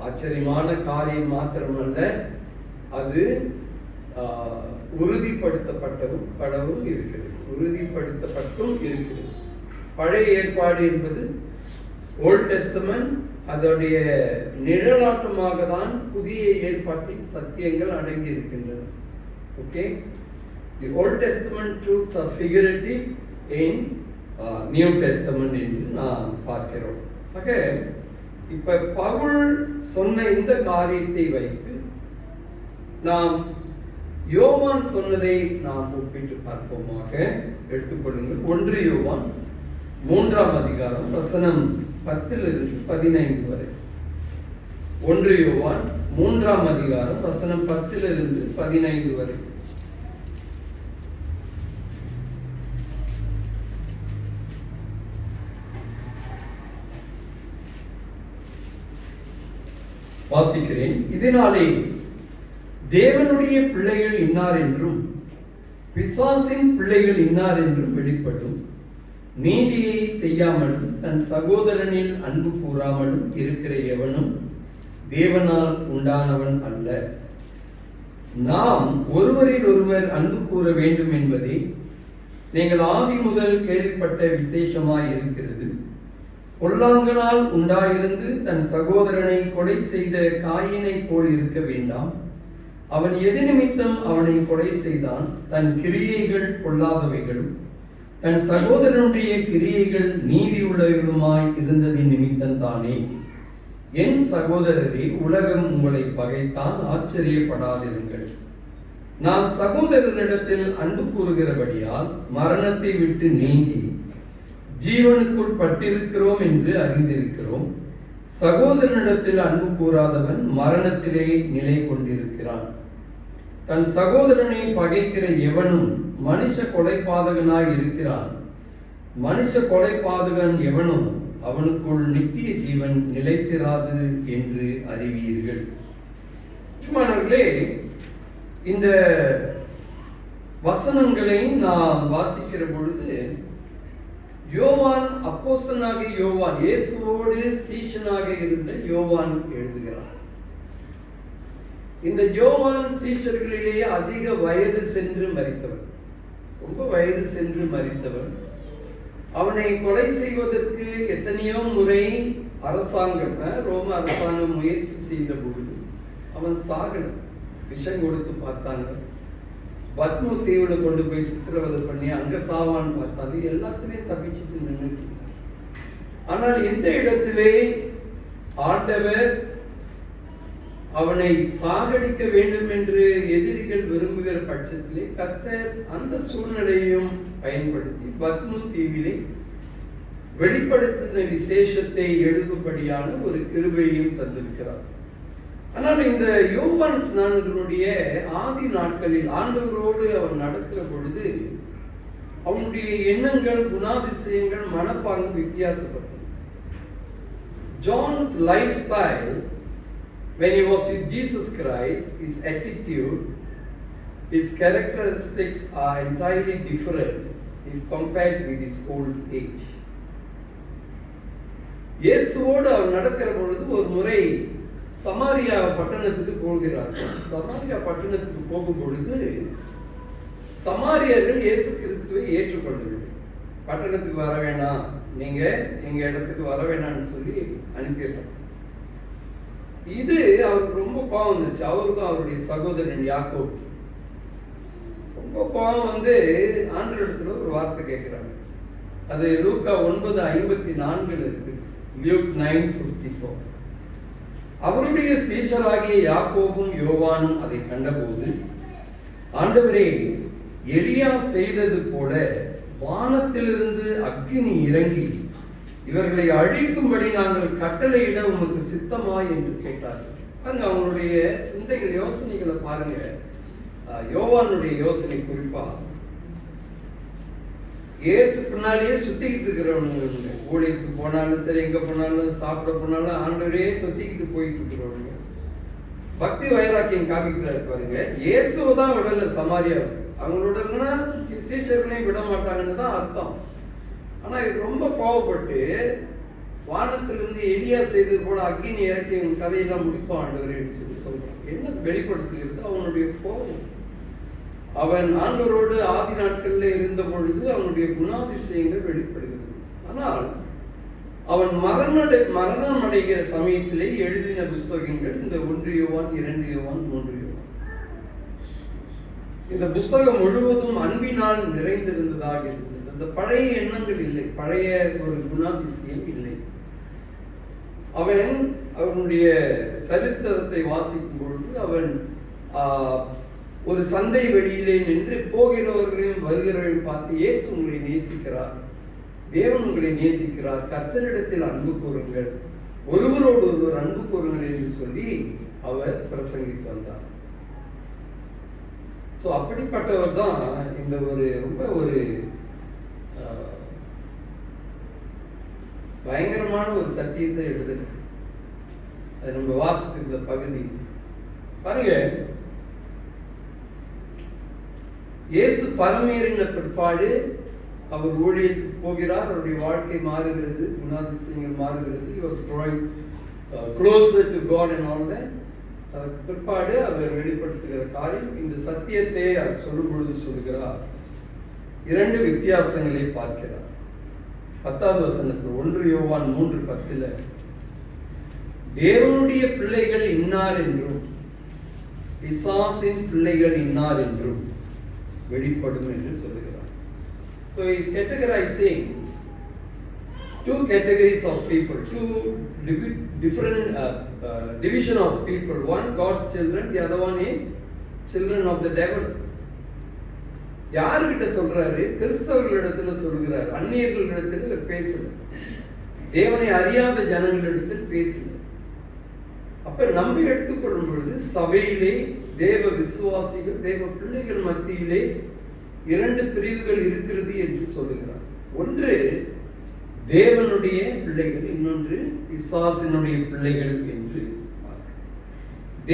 ஆச்சரியமான காரியம் மாத்திரமல்ல, அது உறுதிப்படுத்தப்படவும் இருக்கிறது, உறுதிப்படுத்தப்பட்டும் இருக்கிறது. பழைய ஏற்பாடு என்பது ஓல்ட் டெஸ்டமென்ட், அதோடைய நிழலாட்டமாக தான் புதிய ஏற்பாட்டின் சத்தியங்கள் அடங்கி இருக்கின்றன. Okay, the Old Testament truths are figurative in New Testament என்று நாம் பார்க்கிறோம். ஆக இப்ப பவுல் சொன்ன இந்த காரியத்தை வைத்து நாம் யோவான் சொன்னதை நாம் ஒப்பிட்டு பார்ப்போமாக. எடுத்துக்கொள்ளுங்கள். 1 யோவான் 3ஆம் அதிகாரம் வசனம் 10 to 15 வரை. 1 யோவான் 3ஆம் அதிகாரம் வசனம் 10 to 15 வரை. வாசிக்கிறேன். இதனாலே தேவனுடைய பிள்ளைகள் இன்னார் என்றும் பிசாசின் பிள்ளைகள் இன்னார் என்றும் வெளிப்படும். நீதியை செய்யாமலும் தன் சகோதரனில் அன்பு கூறாமலும் இருக்கிற எவனும் தேவனால் உண்டானவன் அல்ல. நாம் ஒருவரில் ஒருவர் அன்பு கூற வேண்டும் என்பதே நீங்கள் ஆதி முதல் கேள்விப்பட்ட விசேஷமாய் இருக்கிறது. பொல்லாங்கனால் உண்டாயிருந்து தன் சகோதரனை கொலை செய்த காயினை போல் இருக்க வேண்டாம். அவன் எது நிமித்தம் அவனை கொலை செய்தான்? தன் கிரியைகள் பொல்லாதவைகளும் தன் சகோதரனுடைய கிரியைகள் நீதி உள்ளவைகளுமாய் இருந்ததின் நிமித்தம் தானே. என் சகோதரரே, உலகம் உங்களை பகைத்தால் ஆச்சரியப்படாதிருங்கள். நாம் சகோதரரிடத்தில் அன்பு கூறுகிறபடியால் மரணத்தை விட்டு நீங்கி ஜீவனுக்குள் பட்டிருக்கிறோம் என்று அறிந்திருக்கிறோம். சகோதரனிடத்தில் அன்பு கூறாதவன் மரணத்திலே நிலை கொண்டிருக்கிறான். தன் சகோதரனை பகைக்கிற எவனும் மனுஷ கொலைபாதகனாய் இருக்கிறான். மனுஷ கொலைபாதகன் எவனும் அவனுக்குள் நித்திய ஜீவன் நிலைத்திராது என்று அறிவீர்கள். மாணவர்களே, இந்த வசனங்களை நாம் வாசிக்கிற பொழுது யோவான், அப்போஸ்தலனாகிய யோவான், இயேசுவோடு சீஷனாக இருந்த யோவான் எழுதுகிறார். இந்த யோவான் சீஷர்களிலேயே அதிக வயது சென்று மரித்தவன், ரொம்ப வயது சென்று மரித்தவன். அவனை கொலை செய்வதற்கு எத்தனையோ முறை அரசாங்கம், ரோம அரசாங்கம் முயற்சி செய்த பொழுது அவன் சாகல. விஷம் கொடுத்து பார்த்தாங்க, பத்மு தீவுல கொண்டு போய் சித்திரவதை பண்ணி அங்க சாவான்னு பார்த்தாங்க. எல்லாத்துலயும் தப்பிச்சுட்டு நின்று. ஆனால் எந்த இடத்திலே ஆண்டவர் அவனை சாகடிக்க வேண்டும் என்று எதிரிகள் விரும்புகிற பட்சத்திலே கர்த்தர் அந்த சூழ்நிலையும் பயன்படுத்தி பத்மு தீவிலே வெளிப்படுத்தின விசேஷத்தை எழுதும்படியான ஒரு கிருபையும் தந்திருக்கிறார். ஆனால் இந்த யோவான் ஸ்நானகனுடைய ஆதி நாட்களில் ஆண்டவரோடு அவன் நடக்கிற பொழுது அவனுடைய எண்ணங்கள், குணாதிசயங்கள், மனப்பாங்கு வித்தியாசப்பட்டது. John's lifestyle when he was with Jesus Christ, his attitude, his characteristics are entirely different if compared with his old age. இயேசுவோடு அவர் நடக்கிற பொழுது ஒரு முறை சமாரியா பட்டணத்துக்கு போகிறார். சமாரியா பட்டணத்துக்கு போகும் பொழுது சமாரியர்கள் இயேசு கிறிஸ்துவை ஏற்றுக்கொள்ளவில்லை. பட்டணத்துக்கு வர வேணாம், நீங்க எங்க இடத்துக்கு வர வேணாம்னு சொல்லி அனுப்பிடுறாங்க. இது அவருக்கு ரொம்ப கோபம் வந்துருச்சு. அவருக்கும் அவருடைய சகோதரன் யாக்கோபு ரொம்ப கோபம் வந்து ஆண்டவரிடத்துல ஒரு வார்த்தை கேட்கிறாங்க. அது லூக்கா 9:54 இருக்கு. Luke 9:54. அவருடைய சீஷராகிய யாக்கோபும் யோவானும் அதை கண்டபோது, ஆண்டவரே, எலியா செய்தது போல வானத்திலிருந்து அக்கினி இறங்கி இவர்களை அழிக்கும்படி நாங்கள் கட்டளையிட உமக்கு சித்தமா என்று கேட்டார்கள். பாருங்க, அவங்களுடைய சிந்தைகள், யோசனைகளை பாருங்க. யோவானுடைய யோசனை குறிப்பா ஏசு பின்னாலேயே சுத்திக்கிட்டு இருக்கிறவனுங்க. ஊழியத்துக்கு போனாலும் சரி, எங்க போனாலும், சாப்பிட போனாலும் ஆண்டவரே தொத்திக்கிட்டு போயிட்டு இருக்கிறவனுங்க. பக்தி வைராக்கியம் காமிக்கிறாரு பாருங்க. இயேசுவை தான் விடல சமாரியா. அவங்களோட சீஷர்களையும் விட மாட்டாங்கன்னு தான் அர்த்தம். ஆனா ரொம்ப கோவப்பட்டு வானத்திலிருந்து எலியா செய்தது போல அக்கினி இறக்கி உன் கதையெல்லாம் முடிப்பான் ஆண்டவரேன்னு சொல்லி சொல்றான். என்ன வெளிப்படுத்துகிறது? அவனுடைய கோபம். அவன் ஆண்டவரோடு ஆதி நாட்கள்ல இருந்த பொழுது அவனுடைய குணாதிசயங்கள் வெளிப்படுகிறது. ஆனால் அவன் மரணம் அடைகிற சமயத்திலே எழுதின புஸ்தகங்கள் இந்த 1 யோவான், 2 யோவான், 3 யோவான். இந்த புஸ்தகம் முழுவதும் அன்பினால் நிறைந்திருந்ததாக இருந்தது. அந்த பழைய எண்ணங்கள் இல்லை, பழைய ஒரு குணாதிசயம் இல்லை. அவனுடைய சரித்திரத்தை வாசிக்கும் பொழுது அவன் ஒரு சந்தை வெளியிலே நின்று போகிறவர்களையும் வருகிறவர்களையும் பார்த்து, இயேசு உங்களை நேசிக்கிறார், தேவன் உங்களை நேசிக்கிறார், கர்த்தரிடத்தில் அன்பு கூறுங்கள், ஒருவரோடு ஒருவர் அன்பு கூறுங்கள் என்று சொல்லி அவர் பிரசங்கித்து வந்தார். ஸோ அப்படிப்பட்டவர் தான் இந்த ரொம்ப ஒரு பயங்கரமான ஒரு சத்தியத்தை எழுதுற. அது நம்ம வாசித்திருந்த பகுதி பாருங்க. இயேசு பரமேறின பிற்பாடு அவர் ஊழியத்துக்கு போகிறார். அவருடைய வாழ்க்கை மாறுகிறது, குணாதிசயங்கள் மாறுகிறது. He was growing closer to God and all that. அதற்கு பிற்பாடு அவர் வெளிப்படுத்துகிற காரியம், இந்த சத்தியத்தை அவர் சொல்லும் பொழுது சொல்கிறார். 2 வித்தியாசங்களை பார்க்கிறார். 10வது வசனத்தில் 1 யோவான் 3:10 தேவனுடைய பிள்ளைகள் இன்னார் என்றும் பிசாசின் பிள்ளைகள் இன்னார் என்றும் வெளிப்படும் என்று சொல்லுகிறார். So he is categorizing two categories of people, two different division of people. One God's children, the other one is children of the devil. யாருகிட்ட சொல்றாரு? கிறிஸ்தவர்களிடத்துல சொல்கிறார். அந்நியர்களிடத்தில் பேசல, தேவனை அறியாத ஜனங்களிடத்தில் பேசல. அப்ப நம்ம எடுத்துக்கொள்ளும் பொழுது சபையிலே தேவ விசுவாசிகள், தேவ பிள்ளைகள் மத்தியிலே இரண்டு பிரிவுகள் இருக்கிறது என்று சொல்லுகிறார். ஒன்று தேவனுடைய பிள்ளைகள், இன்னொன்று பிசாசினுடைய பிள்ளைகள் என்று.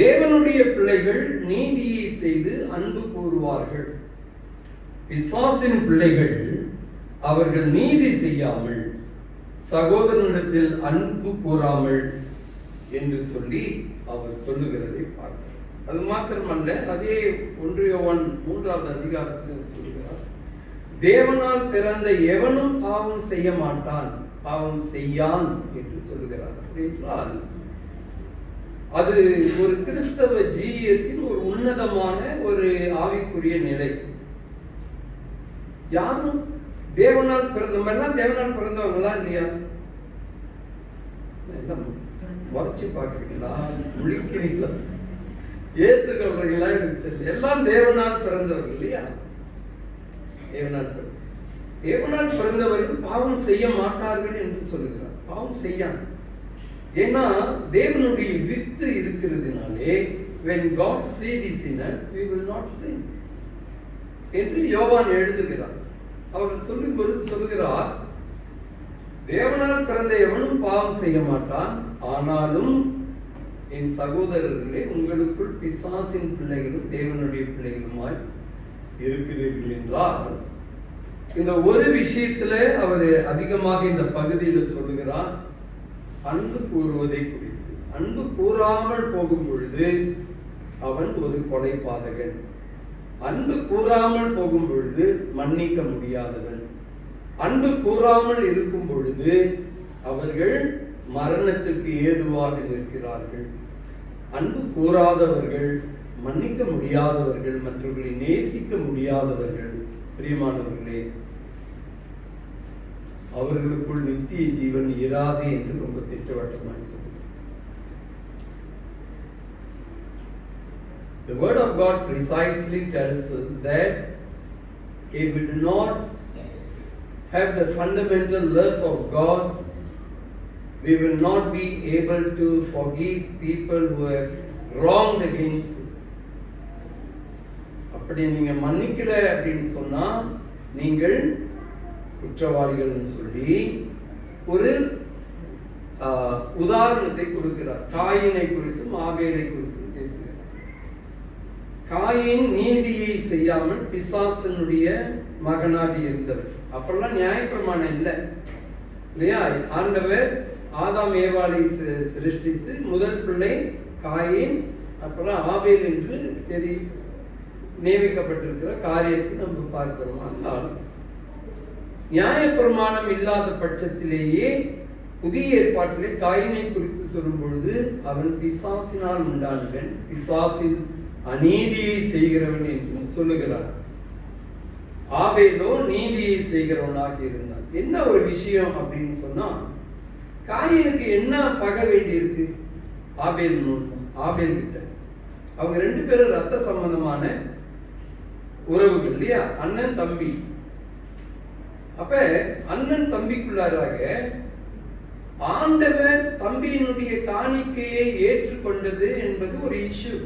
தேவனுடைய பிள்ளைகள் நீதியை செய்து அன்பு கூறுவார்கள். பிசாசின் பிள்ளைகள் அவர்கள் நீதி செய்யாமல் சகோதரனிடத்தில் அன்பு கூறாமல் என்று சொல்லி அவர் சொல்லுகிறதை பார்க்கிறோம். அது மாத்திரமல்ல, அதே 1 யோவான் 3வது அதிகாரத்தில் சொல்கிறார், தேவனால் பிறந்த எவனும் பாவம் செய்ய மாட்டான், பாவம் செய்யான் என்று சொல்லுகிறார். அப்படி என்றால் அது ஒரு கிறிஸ்தவ ஜீவியத்தின் ஒரு உன்னதமான ஒரு ஆவிக்குரிய நிலை. யாரும் தேவனால் பிறந்த, நம்ம எல்லாம் தேவனால் பிறந்தவங்களா இல்லையா? வரைச்சு பார்க்குறீங்களா, முழிக்கிறீங்களா, ஏற்றுக்கொள்றீங்களா எனக்கு தெரியல. எல்லாம் தேவனால் பிறந்தவர்கள் இல்லையா? தேவனால் பிறந்தவர்கள் பாவம் செய்ய மாட்டார்கள் என்று சொல்லுகிறார். பாவம் செய்யான். ஏன்னா தேவனுடைய வித்து இருக்கிறதுனாலே when God seed is in us, we will not sin என்று யோவான் எழுதுகிறார். அவர் சொல்லுகிறார், தேவனால் பிறந்த எவனும் பாவம் செய்ய மாட்டான், ஆனாலும் என் சகோதரர்களே, உங்களுக்குள் பிசாசின் பிள்ளைகளும் தேவனுடைய பிள்ளைகளுமாய் இருக்கிறீர்கள் என்றால், இந்த ஒரு விஷயத்துல அவர் அதிகமாக இந்த பகுதியில் சொல்லுகிறார், அன்பு கூறுவதை குறித்து. அன்பு கூறாமல் போகும் பொழுது அவன் ஒரு கொலைபாதகன். அன்பு கூறாமல் போகும் பொழுது மன்னிக்க முடியாதவன். அன்பு கூறாமல் இருக்கும் பொழுது அவர்கள் மரணத்துக்கு ஏதுவாக நிற்கிறார்கள். அன்பு கூறாதவர்கள், மன்னிக்க முடியாதவர்கள், மற்றவர்களை நேசிக்க முடியாதவர்கள், பிரியமானவர்களே, அவர்களுக்குள் நித்திய ஜீவன் இராது என்று ரொம்ப திட்டவட்டமாய் சொல்லுகிறார். The word of God precisely tells us that if we do not have the fundamental love of God, we will not be able to forgive people who have wronged against us. அப்படி நீங்க மன்னிக்கல அப்படின்னு சொன்னா நீங்கள் குற்றவாளிகள் சொல்லி ஒரு உதாரணத்தை கொடுக்கிறார். காயினை குறித்தும் ஆபேலை குறித்தும் பேசுகிறார். காயின் நீதியை செய்யாமல் பிசாசனுடைய மகனாக இருந்தவர். அப்பெல்லாம் நியாயப்பிரமாணம் இல்லை இல்லையா? ஆண்டவர் ஆதாம் ஏவாளை சிருஷ்டித்து முதல் பிள்ளை காயின், அப்புறம் ஆபேல் என்று நியமிக்கப்பட்டிருக்கிற காரியத்தை நம்ம பார்க்கிறோம். ஆனால் நியாயப்பிரமாணம் இல்லாத பட்சத்திலேயே புதிய ஏற்பாட்டிலே காயினை குறித்து சொல்லும் பொழுது அவன் பிசாசினால் உண்டானவன், பிசாசின் அநீதியை செய்கிறவன் என்று சொல்லுகிறார். ஆபேலோ நீதியை செய்கிறவனாக இருந்தான். என்ன ஒரு விஷயம் அப்படின்னு சொன்னா, காயினுக்கு என்ன பகை வேண்டி இருக்கு? ஆபேல் கிட்ட அவங்க ரெண்டு பேரும் ரத்த சம்பந்தமான உறவுகள் இல்லையா? அண்ணன் தம்பி. அப்ப அண்ணன் தம்பிக்குள்ளாராக ஆண்டவர் தம்பியினுடைய காணிக்கையை ஏற்றுக்கொண்டது என்பது ஒரு இஷ்யூ.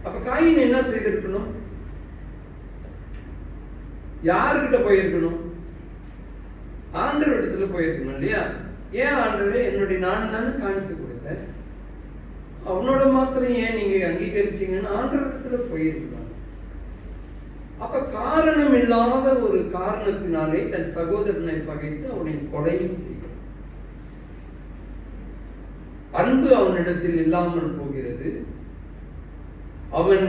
அப்ப காயின் என்ன செய்திருக்கணும்? யாருக்கிட்ட போயிருக்கணும்? ஆண்டவர் இடத்துல போயிருக்கணும் இல்லையா? ஏன் ஆண்டவரே, என்னுடைய நான் தானே காணிக்கை கொடுத்தேன், அவனோட மாத்திரம் ஏன் நீங்க அங்கீகரிச்சீங்கன்னு ஆண்டவர் இடத்துல போயிருக்கணும். அப்ப காரணம் இல்லாத ஒரு காரணத்தினாலே தன் சகோதரனை பகைத்து அவனை கொலையும் செய்கிறான். அன்பு அவனிடத்தில் இல்லாமல் போகிறது. அவன்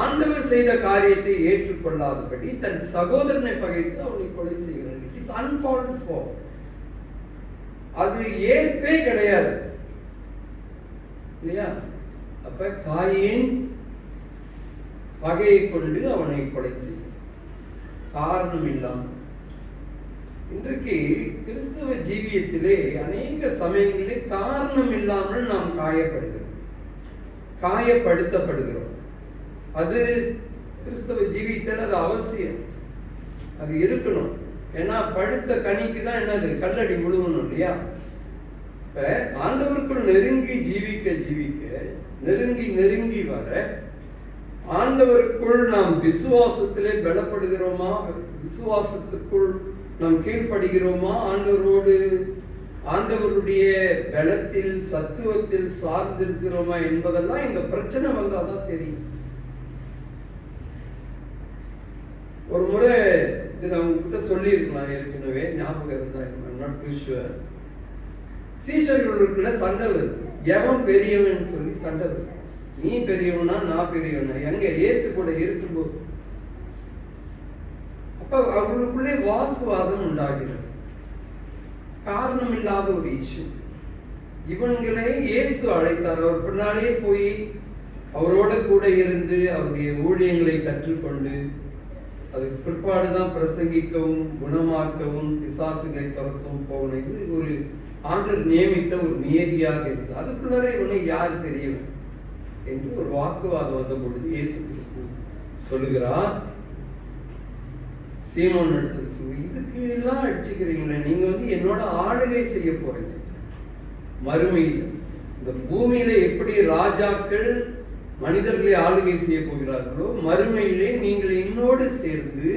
ஆண்டவர் செய்த காரியத்தை ஏற்றுக்கொள்ளாதபடி தன் சகோதரனை பகைத்து அவனை கொலை செய்கிறான். It is uncalled for. அது ஏற்பே கிடையாது இல்லையா? அப்ப காயின் பகையை கொண்டு அவனை கொலை செய்யும், காரணம் இல்லாமல். இன்றைக்கு கிறிஸ்தவ ஜீவியத்திலே அநேக சமயங்களிலே காரணம் இல்லாமல் நாம் காயப்படுத்தப்படுகிறோம். அது கிறிஸ்தவ ஜீவியத்தில் அது அவசியம், அது இருக்கணும். ஏன்னா பழுத்த கனிக்கு தான் என்னது கல்லடி விழுவணும் இல்லையா? இப்ப ஆண்டவருக்குள் நெருங்கி ஜீவிக்க நெருங்கி வர ஆண்டவருக்குள் நாம் விசுவாசத்திலே பலப்படுகிறோமா, விசுவாசத்திற்குள் நாம் கீழ்ப்படுகிறோமா, ஆண்டவருடைய பலத்தில் சத்துவத்தில் சார்ந்திருக்கிறோமா என்பதெல்லாம் இந்த பிரச்சனை வந்தாதான் தெரியும். ஒரு முறை இது நான் உங்ககிட்ட சொல்லியிருக்கலாம் ஏற்கனவே, ஞாபகம் இருந்தா நாட் டூ ஷுவர். சீஷர்களுக்குள்ள சண்டை வருது, எவன் பெரியவன் சொல்லி சண்டை வருது. நீ பெரியவனா நான் பெரியவனா? எங்க இயேசு கூட இருக்கும்போது அப்ப அவர்களுக்குள்ளே வாக்குவாதம் உண்டாகிறது. காரணம் இல்லாத ஒரு இஷ்யூ. இவங்களை இயேசு அழைத்தார். அவர் பின்னாலே போய் அவரோட கூட இருந்து அவருடைய ஊழியங்களை கற்றுக்கொண்டு அது பிற்பாடுதான் பிரசங்கிக்கவும் குணமாக்கவும் பிசாசுகளை துரத்தவும் போகணும். இது ஒரு ஆண்டவர் நியமித்த ஒரு நியதியாக இருந்தது. அதுக்குள்ளே இவனை யார் பெரியவன் என்று ஒரு வாக்குவாதம் வந்த பொழுது இயேசு கிறிஸ்து சொல்லுகிறார், சீமோன் எடுத்து சொல்லு, இதுக்கு எல்லாம் அடிச்சுக்கிறீங்களே, நீங்க என்னோட ஆளுகை செய்ய போறீங்க மறுமையில். இந்த பூமியில எப்படி ராஜாக்கள் மனிதர்களை ஆளுகை செய்ய போகிறார்களோ, மறுமையிலே நீங்கள் என்னோடு சேர்ந்து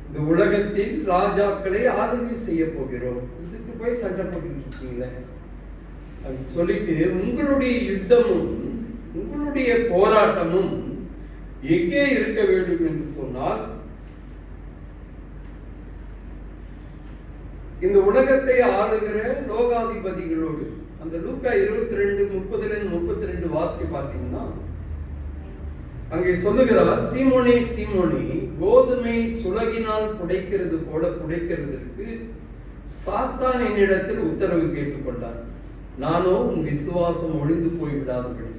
இந்த உலகத்தில் ராஜாக்களை ஆளுகை செய்ய போகிறோம். இதுக்கு போய் சண்டை போட்டுட்டு இருக்கீங்களே சொல்லிட்டு, உங்களுடைய யுத்தமும் உங்களுடைய போராட்டமும் எங்கே இருக்க வேண்டும் என்று சொன்னால், இந்த உலகத்தை ஆளுகிற லோகாதிபதிகளோடு. அந்த லூக்கா 22:30-32 வாசிச்சு பார்த்தீங்கன்னா அங்கே சொல்லுகிறார், சீமோனே சீமோனே, கோதுமை சுலகினால் புடைக்கிறது போல புடைக்கிறதற்கு சாத்தான் என்னிடத்தில் உத்தரவு கேட்டுக்கொண்டார். நானோ உன் விசுவாசம் ஒழிந்து போய்விடாதபடிக்கு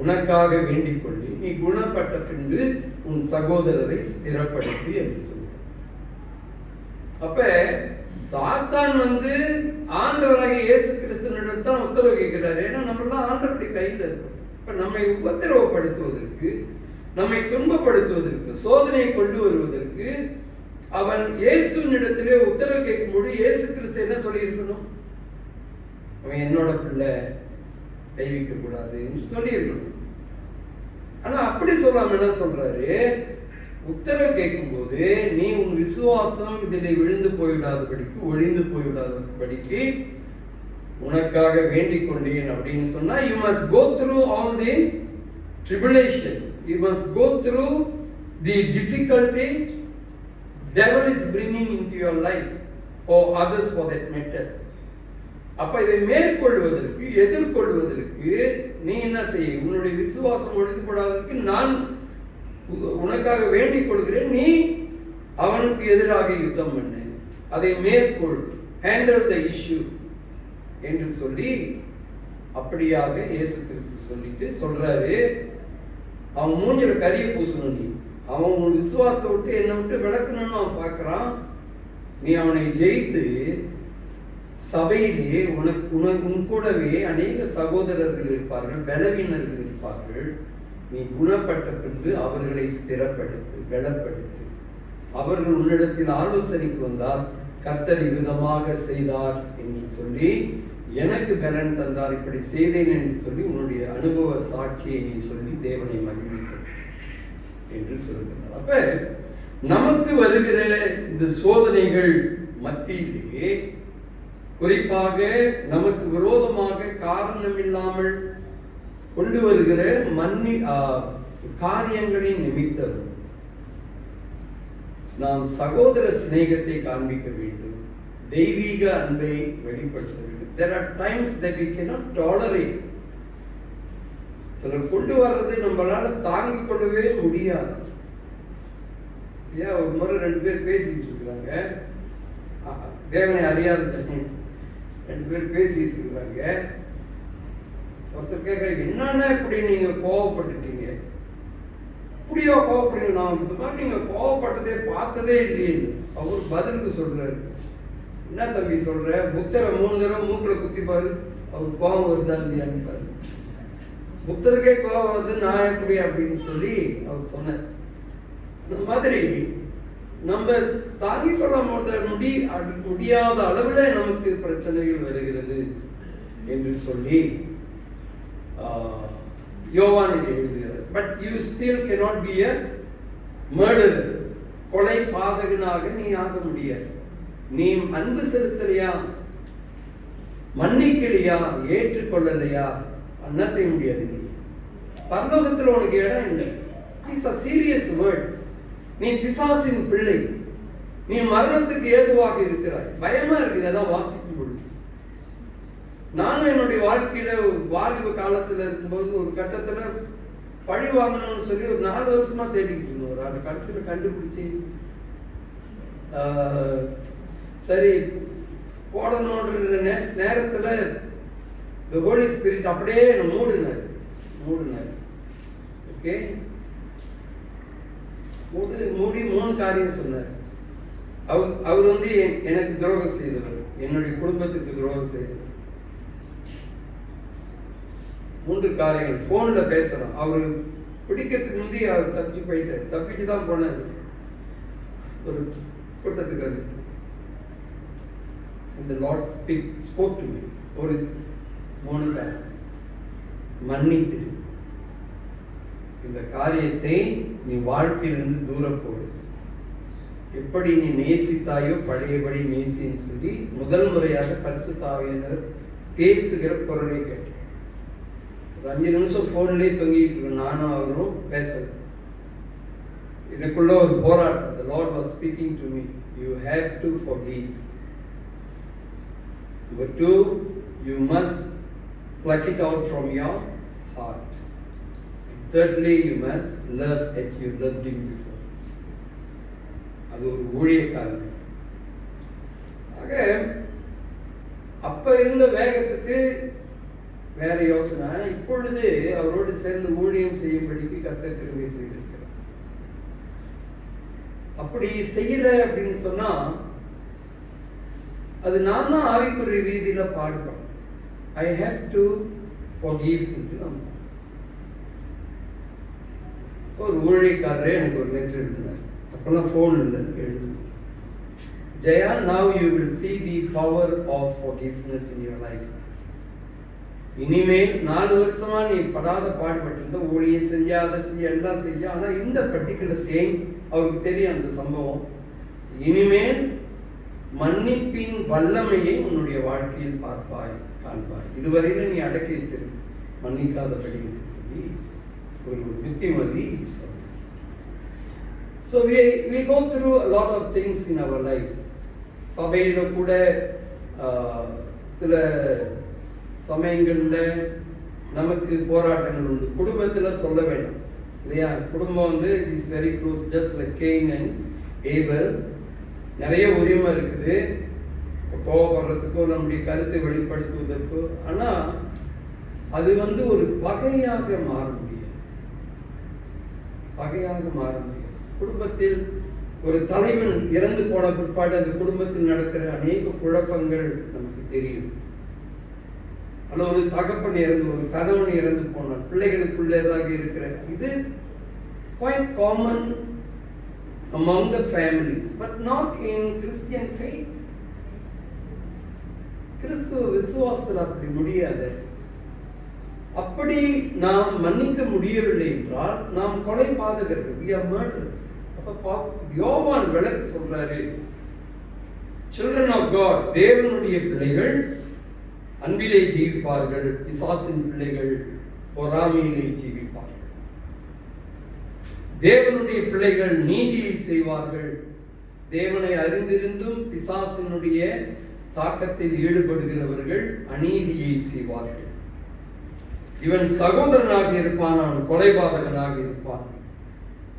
உனக்காக வேண்டிக் கொள்ளி நீ குணப்பட்ட பின்பு உன் சகோதரரை ஸ்திரப்படுத்தி என்று சொல்கிறார். அப்ப சாத்தான் ஆண்டவராகிய இயேசு கிறிஸ்துவிடம் தான் உத்தரவு கேட்கிறார். ஏன்னா நம்மளாம் ஆண்டவருடைய கையில் இருக்கோம். இப்ப நம்மை உபத்திரவப்படுத்துவதற்கு, நம்மை துன்பப்படுத்துவதற்கு, சோதனையை கொண்டு வருவதற்கு அவன் இயேசுவினிடத்திலே உத்தரவு கேட்கும்போது இயேசு கிறிஸ்து என்ன சொல்லி இருக்கணும்? அவன் என்னோட பிள்ளை, கைவிக்க கூடாது என்று சொல்லி இருக்கணும். ஆனா அப்படி சொல்லாம என்ன சொல்றாரு? உத்தரவு கேட்கும் போது நீ உன் விசுவாசம் இதில் விழுந்து போய்விடாதபடிக்கு, ஒழிந்து போய்விடாதபடிக்கு உனக்காக வேண்டிக் கொண்டேன் அப்படின்னு சொன்னா, you must go through all this tribulation, you must go through the difficulties devil is bringing into your life or others for that matter. அப்ப இதை மேற்கொள்வதற்கு, எதிர்கொள்வதற்கு நீ என்ன செய்ய? உன்னுடைய விசுவாசம் ஒழிந்து போடாததற்கு நான் உனக்காக வேண்டிக் கொள்கிறேன், நீ அவனுக்கு எதிராக யுத்தம் பண்ணு, அதை மேற்கொள், ஹேண்டில் த இஷ்யூ என்று சொல்லி அப்படியாக இயேசு கிறிஸ்து சொல்றாரு. அவன் மூஞ்சில கரிய பூசணும், நீ அவன் உன் விசுவாசத்தை விட்டு என்னை விட்டு விளக்கணும்னு அவன் பார்க்கிறான். நீ அவனை ஜெயித்து சபையிலே உன் கூடவே அநேக சகோதரர்கள் இருப்பார்கள், பலவீனர்கள் இருப்பார்கள். நீ குணப்பட்ட பின்பு அவர்களை ஸ்திரப்படுத்து, பலப்படுத்து. அவர்கள் உன்னிடத்தில் ஆலோசனைக்கு வந்தால் கர்த்தர் விதமாக செய்தார் என்று சொல்லி, எனக்கு பலன் தந்தார், இப்படி செய்தேன் என்று சொல்லி உன்னுடைய அனுபவ சாட்சியை நீ சொல்லி தேவனை மகிழ்விக்க என்று சொல்லுகிறார். அப்ப நமக்கு வருகிற இந்த சோதனைகள் மத்தியிலே, குறிப்பாக நமக்கு விரோதமாக காரணம் இல்லாமல் கொண்டு வருகிற காரியங்களின் நிமித்தம் நாம் சகோதர சிநேகத்தை காண்பிக்க வேண்டும், தெய்வீக அன்பை வெளிப்படுத்த வேண்டும். There are times that we cannot tolerate. சிலர் கொண்டு வர்றது நம்மளால தாங்கிக் கொள்ளவே முடியாது. ஒரு முறை 2 பேர் பேசிட்டு இருக்கிறாங்க, தேவனை அறியாத 2 பேர் பேசிட்டு இருக்கிறாங்க. ஒருத்தர் கேட்க, என்னன்னா இப்படி நீங்க கோவப்பட்டுட்டீங்க? அப்படியோ கோவப்படுங்க, நான் இந்த மாதிரி நீங்க கோவப்பட்டதே பார்த்ததே இல்லைன்னு அவர் பதிலுக்கு சொல்றாரு. என்ன தம்பி சொல்ற? புத்தரை 3 தடவை மூக்குல குத்திப்பாரு, அவர் கோபம் வருதா இல்லையான்னு பாரு. புத்தருக்கே கோபம் வருது, நான் எப்படி அப்படின்னு சொல்லி அவர் சொன்னார். அந்த மாதிரி நம்ம தாங்கிக் கொள்ள முடியாத அளவில் நமக்கு பிரச்சனைகள் வருகிறது என்று சொல்லி யோவான் எழுதுகிறார். But you still cannot be a murderer. கொலை பாதகனாக நீ ஆக முடியாது. நீ அன்பு செலுத்தலையா, மன்னிக்கலையா, ஏற்றுக்கொள்ளலையா, என்ன செய்ய முடியாது. நீ பரலோகத்தில் உனக்கு இடம் இல்லை. These are serious words. நீ பிசாசின் பிள்ளை, நீ மரணத்துக்கு ஏதுவாக இருக்கிறாய். பயமா இருக்குது அதான் வாசிக்கும் பொழுது. நானும் என்னுடைய வாழ்க்கையில வாலிப காலத்துல இருக்கும்போது ஒரு கட்டத்துல பழி வாங்கணும்னு சொல்லி ஒரு 4 வருஷமா தேடிக்கிட்டு இருந்தோம். ஒரு ஆள் கடைசியில கண்டுபிடிச்சி சரி போடணுன்ற நேரத்துல the Holy Spirit அப்படியே மூடினார். ஓகே, மூடி 3 காரியம் சொன்னார். அவர் வந்து எனக்கு துரோகம் செய்தவர், என்னுடைய குடும்பத்துக்கு துரோகம் செய்தவர். 3 காரியங்கள். போன்ல பேசுறோம், அவர் பிடிக்கிறதுக்கு முந்தைய அவர் தப்பிச்சு போயிட்டார். தப்பிச்சுதான் போனார் ஒரு கூட்டத்துக்கு வந்து. இந்த Lord spoke to me. ஒரு 3 காரியம். மன்னித்து இந்த காரியத்தை நீ வாழ்க்கையிலிருந்து தூரம் போடு. எப்படி நீ நேசித்தாயோ பழையபடி நேசின்னு சொல்லி முதல் முறையாக பரிசுத்த ஆவியானவர் பேசுகிற குரலை கேட்டேன். ஒரு 5 நிமிஷம் போன்லேயே தொங்கிட்டு இருக்கோம், நானும் அவரும் பேசல. எனக்குள்ள ஒரு போராட்டம். The Lord was speaking to me. You have to forgive. Number 2, you must pluck it out from your heart. And thirdly, you must love as you loved him before. அது ஒரு ஊழியக்காரன். ஆக அப்ப இருந்த வேகத்துக்கு வேற யோசனை. இப்பொழுது அவரோடு சேர்ந்து ஊழியம் செய்யும்படிக்கு கர்த்தர் திரும்பி செய்திருக்கிறார். அப்படி செய்யல அப்படின்னு சொன்னா அது நான் தான் ஆவிக்குரிய ரீதியில பாடுபடும். I have to forgive என்று ஒரு ஊழியக்காரரே எனக்கு ஒரு லெட்டர் எழுதினார். அப்பெல்லாம் ஃபோன் இல்லை, எழுதுனார். Jaya, now you will see the power of forgiveness in your life. இனிமேல் 4 வருஷமா நீ படாத பாடுபட்டிருந்த, ஊழியம் செஞ்ச, அதை செய்ய, எல்லாம் செய்ய, ஆனா இந்த பர்டிகுலர் திங் அவருக்கு தெரியும் அந்த சம்பவம். இனிமேல் மன்னிப்பின் வல்லமையை உன்னுடைய வாழ்க்கையில் பார்ப்பாய், காண்பாய். இதுவரையில நீ அடக்கி வச்சிரு மன்னிக்காதபடி என்று சொல்லி ஒரு புத்திமதி சொன்னார். So we go through a lot of things in our lives. சபையில கூட சில சமயங்கள்ல நமக்கு போராட்டங்கள் உண்டு. குடும்பத்துல சொல்ல வேண்டாம் இல்லையா? குடும்பம் வந்து is very close, just like gain and Abel. நிறைய உரிமை இருக்குது கோபப்படுறதுக்கோ நம்முடைய கருத்தை வெளிப்படுத்துவதற்கோ. ஆனா அது வந்து ஒரு பகையாக மாற முடியாது. குடும்பத்தில் ஒரு தலைவன் இறந்து போன பிற்பாடு அந்த குடும்பத்தில் நடக்கிற அநேக குழப்பங்கள் நமக்கு தெரியும். அல்ல ஒரு தகப்பன் இறந்து, ஒரு கணவன் இறந்து போனார், பிள்ளைகளுக்குள்ளதாக இருக்கிற இது quite common among the families, but not in Christian faith. கிறிஸ்துவ விசுவாசத்தில் அப்படி முடியாது. அப்படி நாம் மன்னிக்க முடியவில்லை என்றால் நாம் கொலை பாதகர்கள், we are murderers. அப்ப யோவான் விளக்கு சொல்றாரு, children of God, தேவனுடைய பிள்ளைகள் அன்பிலே ஜீவிப்பார்கள், பிசாசின் பிள்ளைகள் பொறாமையிலே ஜீவிப்பார்கள். தேவனுடைய பிள்ளைகள் நீதியை செய்வார்கள், தேவனை அறிந்திருந்தும் பிசாசினுடைய தாக்கத்தில் ஈடுபடுகிறவர்கள் அநீதியை செய்வார்கள். இவன் சகோதரனாக இருப்பான், அவன் கொலைபாதகனாக இருப்பான்.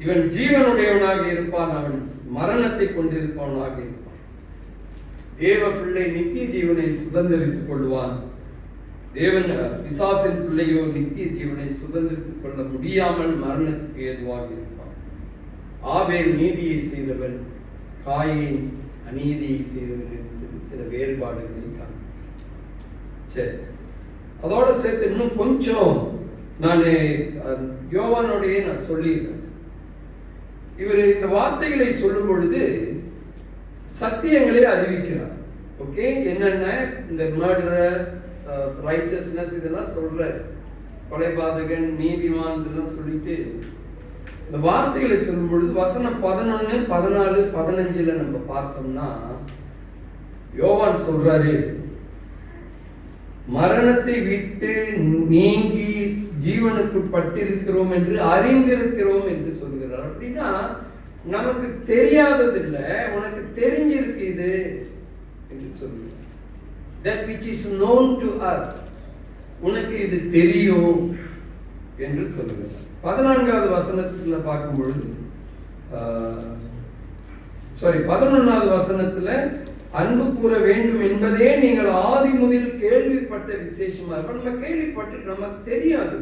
இவன் ஜீவனுடையவனாக இருப்பான், அவன் மரணத்தை கொண்டிருப்பவனாக இருப்பான். தேவ பிள்ளை நித்திய ஜீவனை சுதந்திரித்துக் கொள்வான். தேவன் பிசாசின் பிள்ளையோ நித்திய ஜீவனை சுதந்திரித்துக் கொள்ள முடியாமல் மரணத்துக்கு ஏதுவாக இருப்பான். ஆபேல் நீதியை செய்தவன், காயின் அநீதியை செய்தவன் என்று சொல்லி சில வேறுபாடுகளை காண்பிக்கிறேன். சரி, அதோட சேர்த்து இன்னும் கொஞ்சம் நான் யோவானோடையே நான் சொல்லியிருக்கேன். இவர் இந்த வார்த்தைகளை சொல்லும் பொழுது சத்தியங்களே அறிவிக்கிறார். ஓகே, என்னென்ன இந்த மர்டர், ரைச்சஸ்னஸ் இதெல்லாம் சொல்றாரு, கொலைபாதகன், நீதிமான் இதெல்லாம் சொல்லிட்டு இந்த வார்த்தைகளை சொல்லும் பொழுது வசனம் 11, 14, 15 நம்ம பார்த்தோம்னா யோவான் சொல்றாரு, மரணத்தை விட்டு நீங்கி ஜீவனுக்கு பட்டிருக்கிறோம் என்று அறிந்திருக்கிறோம் என்று சொல்கிறார். அப்படின்னா நமக்கு தெரியாதது இல்லை, உனக்கு தெரிஞ்சிருக்கு இது என்று சொல்கிறார். That which is known to us, உனக்கு இது தெரியும் என்று சொல்லுகிறார். 14வது வசனத்துல பார்க்கும் பொழுது 11வது வசனத்துல அன்பு கூற வேண்டும் என்பதே நீங்கள் ஆதி முதல் கேள்விப்பட்ட விசேஷமா இருக்கும். நம்ம கேள்விப்பட்டு நமக்கு தெரியாது.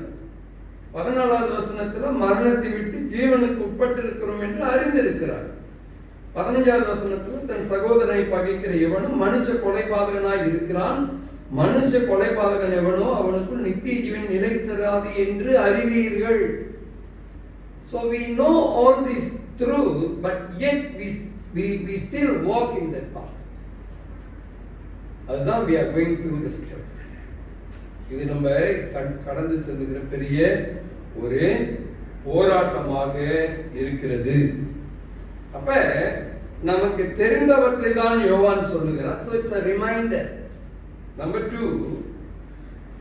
14வது வசனத்துல மரணத்தை விட்டு ஜீவனுக்கு உட்பட்டிருக்கிறோம் என்று அறிந்திருக்கிறார். 15வது வசனத்துல தன் சகோதரனை பகைக்கிற எவனும் மனுஷ கொலைபாதகனாய் இருக்கிறான், மனுஷ கொலைபாதகன் எவனோ அவனுக்குள் நித்திய ஜீவன் நிலைத்தராது என்று அறிவீர்கள். So we know all this truth, but yet we still walk in that path. அதுதான் we are going through this struggle. இது நம்ம கடந்து செல்லுகிற பெரிய ஒரு போராட்டமாக இருக்கிறது. அப்ப நமக்கு தெரிந்தவற்றை தான் யோவான் சொல்லுகிறார். So it's a reminder. Number 2,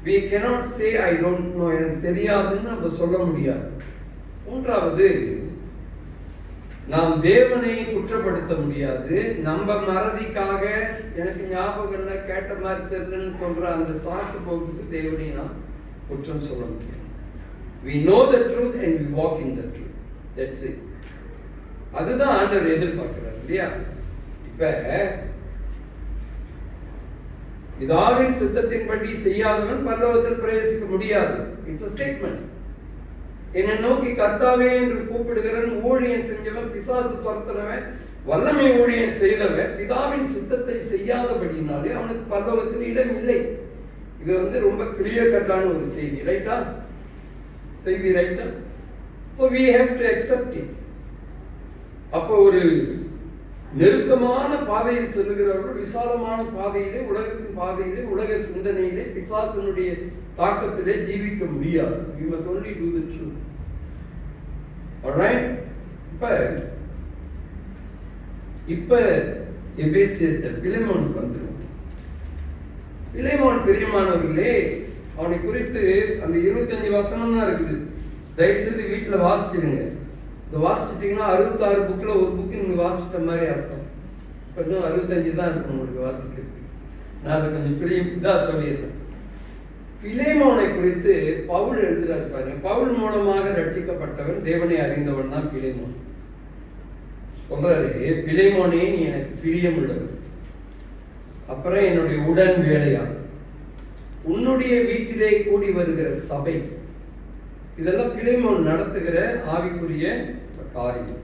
we cannot say I don't know, எனக்கு தெரியாதுன்னு நம்ம சொல்ல முடியாது. 3வது, நாம் தேவனை குற்றப்படுத்த முடியாது. நம்ம மறதிக்காக எனக்கு ஞாபகம் இல்லை, கேட்ட மாதிரி தெரியலன்னு சொல்ற அந்த சாக்கு போக்குக்கு தேவனை நாம் குற்றம் சொல்ல முடியாது. We know the truth and we walk in the truth. That's it. அதுதான் ஆண்டவர் எதிர்பார்க்கிறார் இல்லையா? இப்ப பிதாவின் சித்தத்தின்படி செய்யாதவன் பரலோகத்தில் பிரவேசிக்க முடியாது. It's a statement. என்னை நோக்கி கர்த்தாவே என்று கூப்பிடுகிறவன், ஊழியம் செஞ்சவன், பிசாசு துரத்தினவன், வல்லமை ஊழியம் செய்தவன் பிதாவின் சித்தத்தை செய்யாதபடினாலே அவனுக்கு பரலோகத்தில் இடம் இல்லை. இது ரொம்ப கிளியர் கட்டான ஒரு செய்தி, ரைட்டா? செய்தி ரைட்டா? So we have to accept it. அப்போ ஒரு நெருக்கமான பாதையில் செல்லுகிறவர்கள் விசாலமான பாதையிலே, உலகத்தின் பாதையிலே, உலக சிந்தனையிலே, பிசாசனுடைய தாக்கத்திலே ஜீவிக்க முடியாது. We must only do the truth. Alright? இப்ப எபேசியர் பிலேமோனுக்கு வந்துடும். பிலேமோன் பிரியமானவர்களே, அவனை குறித்து அந்த 25 வசனம் தான் இருக்குது. தயவுசெய்து வீட்டில் வாசிச்சிடுங்க. இதை வாசிச்சிட்டிங்கன்னா 66 புக்கில் ஒரு புக்கு நீங்கள் வாசிச்சிட்ட மாதிரி அர்த்தம். இப்போ இன்னும் 65 தான் இருக்கும் உங்களுக்கு வாசிக்கிறதுக்கு. நான் அதை கொஞ்சம் இதாக சொல்லிடுறேன். பிலேமோனை குறித்து பவுல் எழுதுறாரு பாருங்க. பவுல் மூலமாக ரட்சிக்கப்பட்டவன், தேவனை அறிந்தவன் தான் பிலேமோன். சொல்றாரு, பிலேமோனே நீ எனக்கு பிரியமுள்ளவன், அப்புறம் என்னுடைய உடன் வேலையான், உன்னுடைய வீட்டிலே கூடி வருகிற சபை, இதெல்லாம் பிலேமோன் நடத்துகிற ஆவிக்குரிய காரியம்.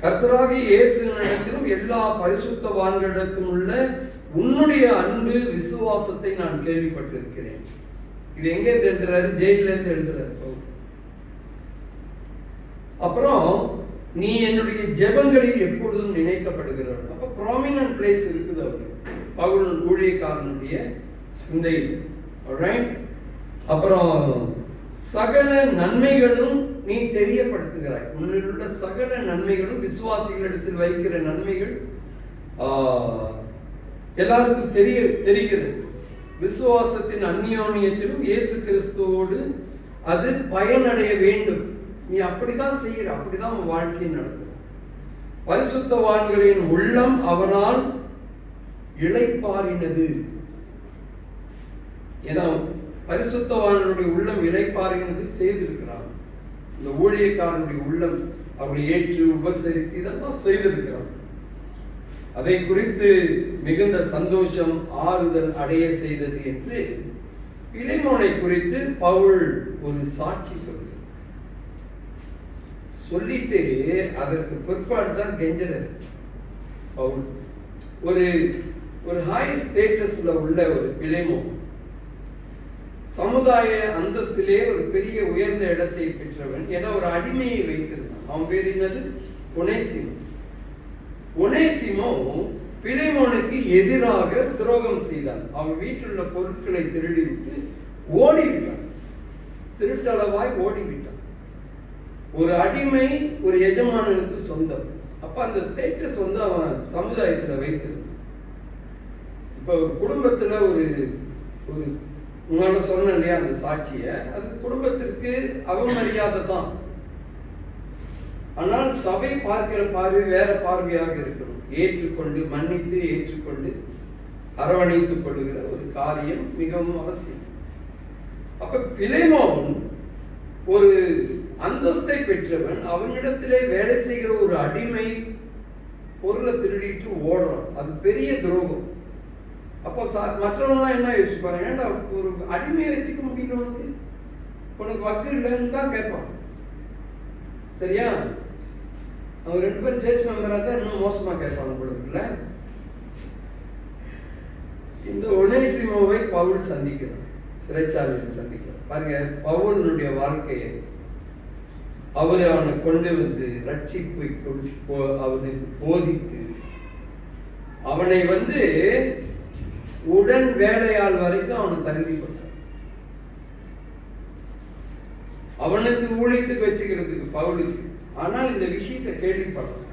கர்த்தராகிய இயேசுவினிடத்திலும் எல்லா பரிசுத்தவான்களிடத்திலும் உள்ள உன்னுடைய அன்பு விசுவாசத்தை நான் கேள்விப்பட்டிருக்கிறேன். இது எங்க இருந்து எழுதுறாரு? ஜெயில இருந்து எழுதுறாரு. அப்புறம் நீ என்னுடைய ஜெபங்களில் எப்பொழுதும் நினைக்கப்படுகிறவன். அப்ப ப்ராமினன்ட் பிளேஸ் இருக்குது அவரு பவுல் ஊழியக்காரனுடைய சிந்தையில். அப்புறம் சகல நன்மைகளும் நீ தெரியப்படுத்துகிறாய். உன்னில் உள்ள சகல நன்மைகளும், விசுவாசிகளிடத்தில் வைக்கிற நன்மைகள் எல்லாருக்கும் தெரிகிறது. விசுவாசத்தின் அந்நியோன்யத்திலும் இயேசு கிறிஸ்துவோடு அது பயனடைய வேண்டும். நீ அப்படிதான் செய்கிற, அப்படிதான் உன் வாழ்க்கையை நடத்துற. பரிசுத்தவான்களின் உள்ளம் அவனால் இளைப்பாறினது. ஏன்னா பரிசுத்தவானுடைய உள்ளம் இளைப்பாறினது செய்திருக்கிறான். இந்த ஊழியக்காரனுடைய உள்ளம் அவர்களை ஏற்று உபசரித்து இதெல்லாம் செய்திருக்கிறான். அதை குறித்து மிகுந்த சந்தோஷம், ஆறுதல் அடைய செய்தது என்று பிலேமோனை குறித்து பவுல் ஒரு சாட்சி சொல்லிட்டு அதற்கு பிற்பாடு தான் கெஞ்சலர். பவுல் ஒரு ஹை ஸ்டேட்டஸ்ல உள்ள ஒரு பிலேமோன், சமுதாய அந்தஸ்திலே ஒரு பெரிய உயர்ந்த இடத்தை பெற்றவன். ஏன்னா ஒரு அடிமையை வைத்திருந்தான். அவன் பேர் என்னது? ஒனேசிமோ. ஒனேசிமோ பிலேமோனுக்கு எதிராக துரோகம் செய்தான். அவன் வீட்டில் உள்ள பொருட்களை திருடிவிட்டு ஓடிவிட்டான். திருட்டளவாய் ஓடிவிட்டான். ஒரு அடிமை ஒரு எஜமானனுக்கு சொந்தம். அப்ப அந்த ஸ்டேட்டஸ் அவன் சமுதாயத்துல வைத்திருந்தான். இப்ப ஒரு குடும்பத்துல ஒரு உங்களோட சொன்ன இல்லையா அந்த சாட்சிய, அது குடும்பத்திற்கு அவமரியாதை தான். ஆனால் சபை பார்க்கிற பார்வை வேற பார்வையாக இருக்கணும். ஏற்றுக்கொண்டு மன்னித்து ஏற்றுக்கொண்டு அரவணைத்துக் கொள்ளுகிற ஒரு காரியம் மிகவும் அவசியம். அப்ப பிலேமோன் ஒரு அந்தஸ்தை பெற்றவன். அவனிடத்திலே வேலை செய்கிற ஒரு அடிமை பொருளை திருடிட்டு ஓடுறான். அது பெரிய துரோகம். அப்போ மற்றவங்களாம் என்ன யோசிப்பாங்க? ஏன்டா ஒரு அடிமையை வச்சுக்க முடியல, உனக்கு வக்கு இல்லைன்னு தான் கேட்பான். சரியா? அவங்க 2 பேரும் சேர்ச் மெம்பரா தான் இன்னும் மோசமா கேட்பாங்க பொழுதுல. இந்த ஒனேசிமோவை பவுல் சந்திக்கிறார், சிறைச்சாலையில் சந்திக்கிறார். பாருங்க பவுலுடைய வாழ்க்கையை. அவரை அவனை கொண்டு வந்து ரட்சிப்பை சொல்லி அவனுக்கு போதித்து அவனை உடன் வேலையாள் வரைக்கும் அவனை தகுதிப்பட்டான். அவனுக்கு ஊழியத்துக்கு வச்சுக்கிறதுக்கு பவுலுக்கு. ஆனால் இந்த விஷயத்தை கேள்விப்பட்டான்.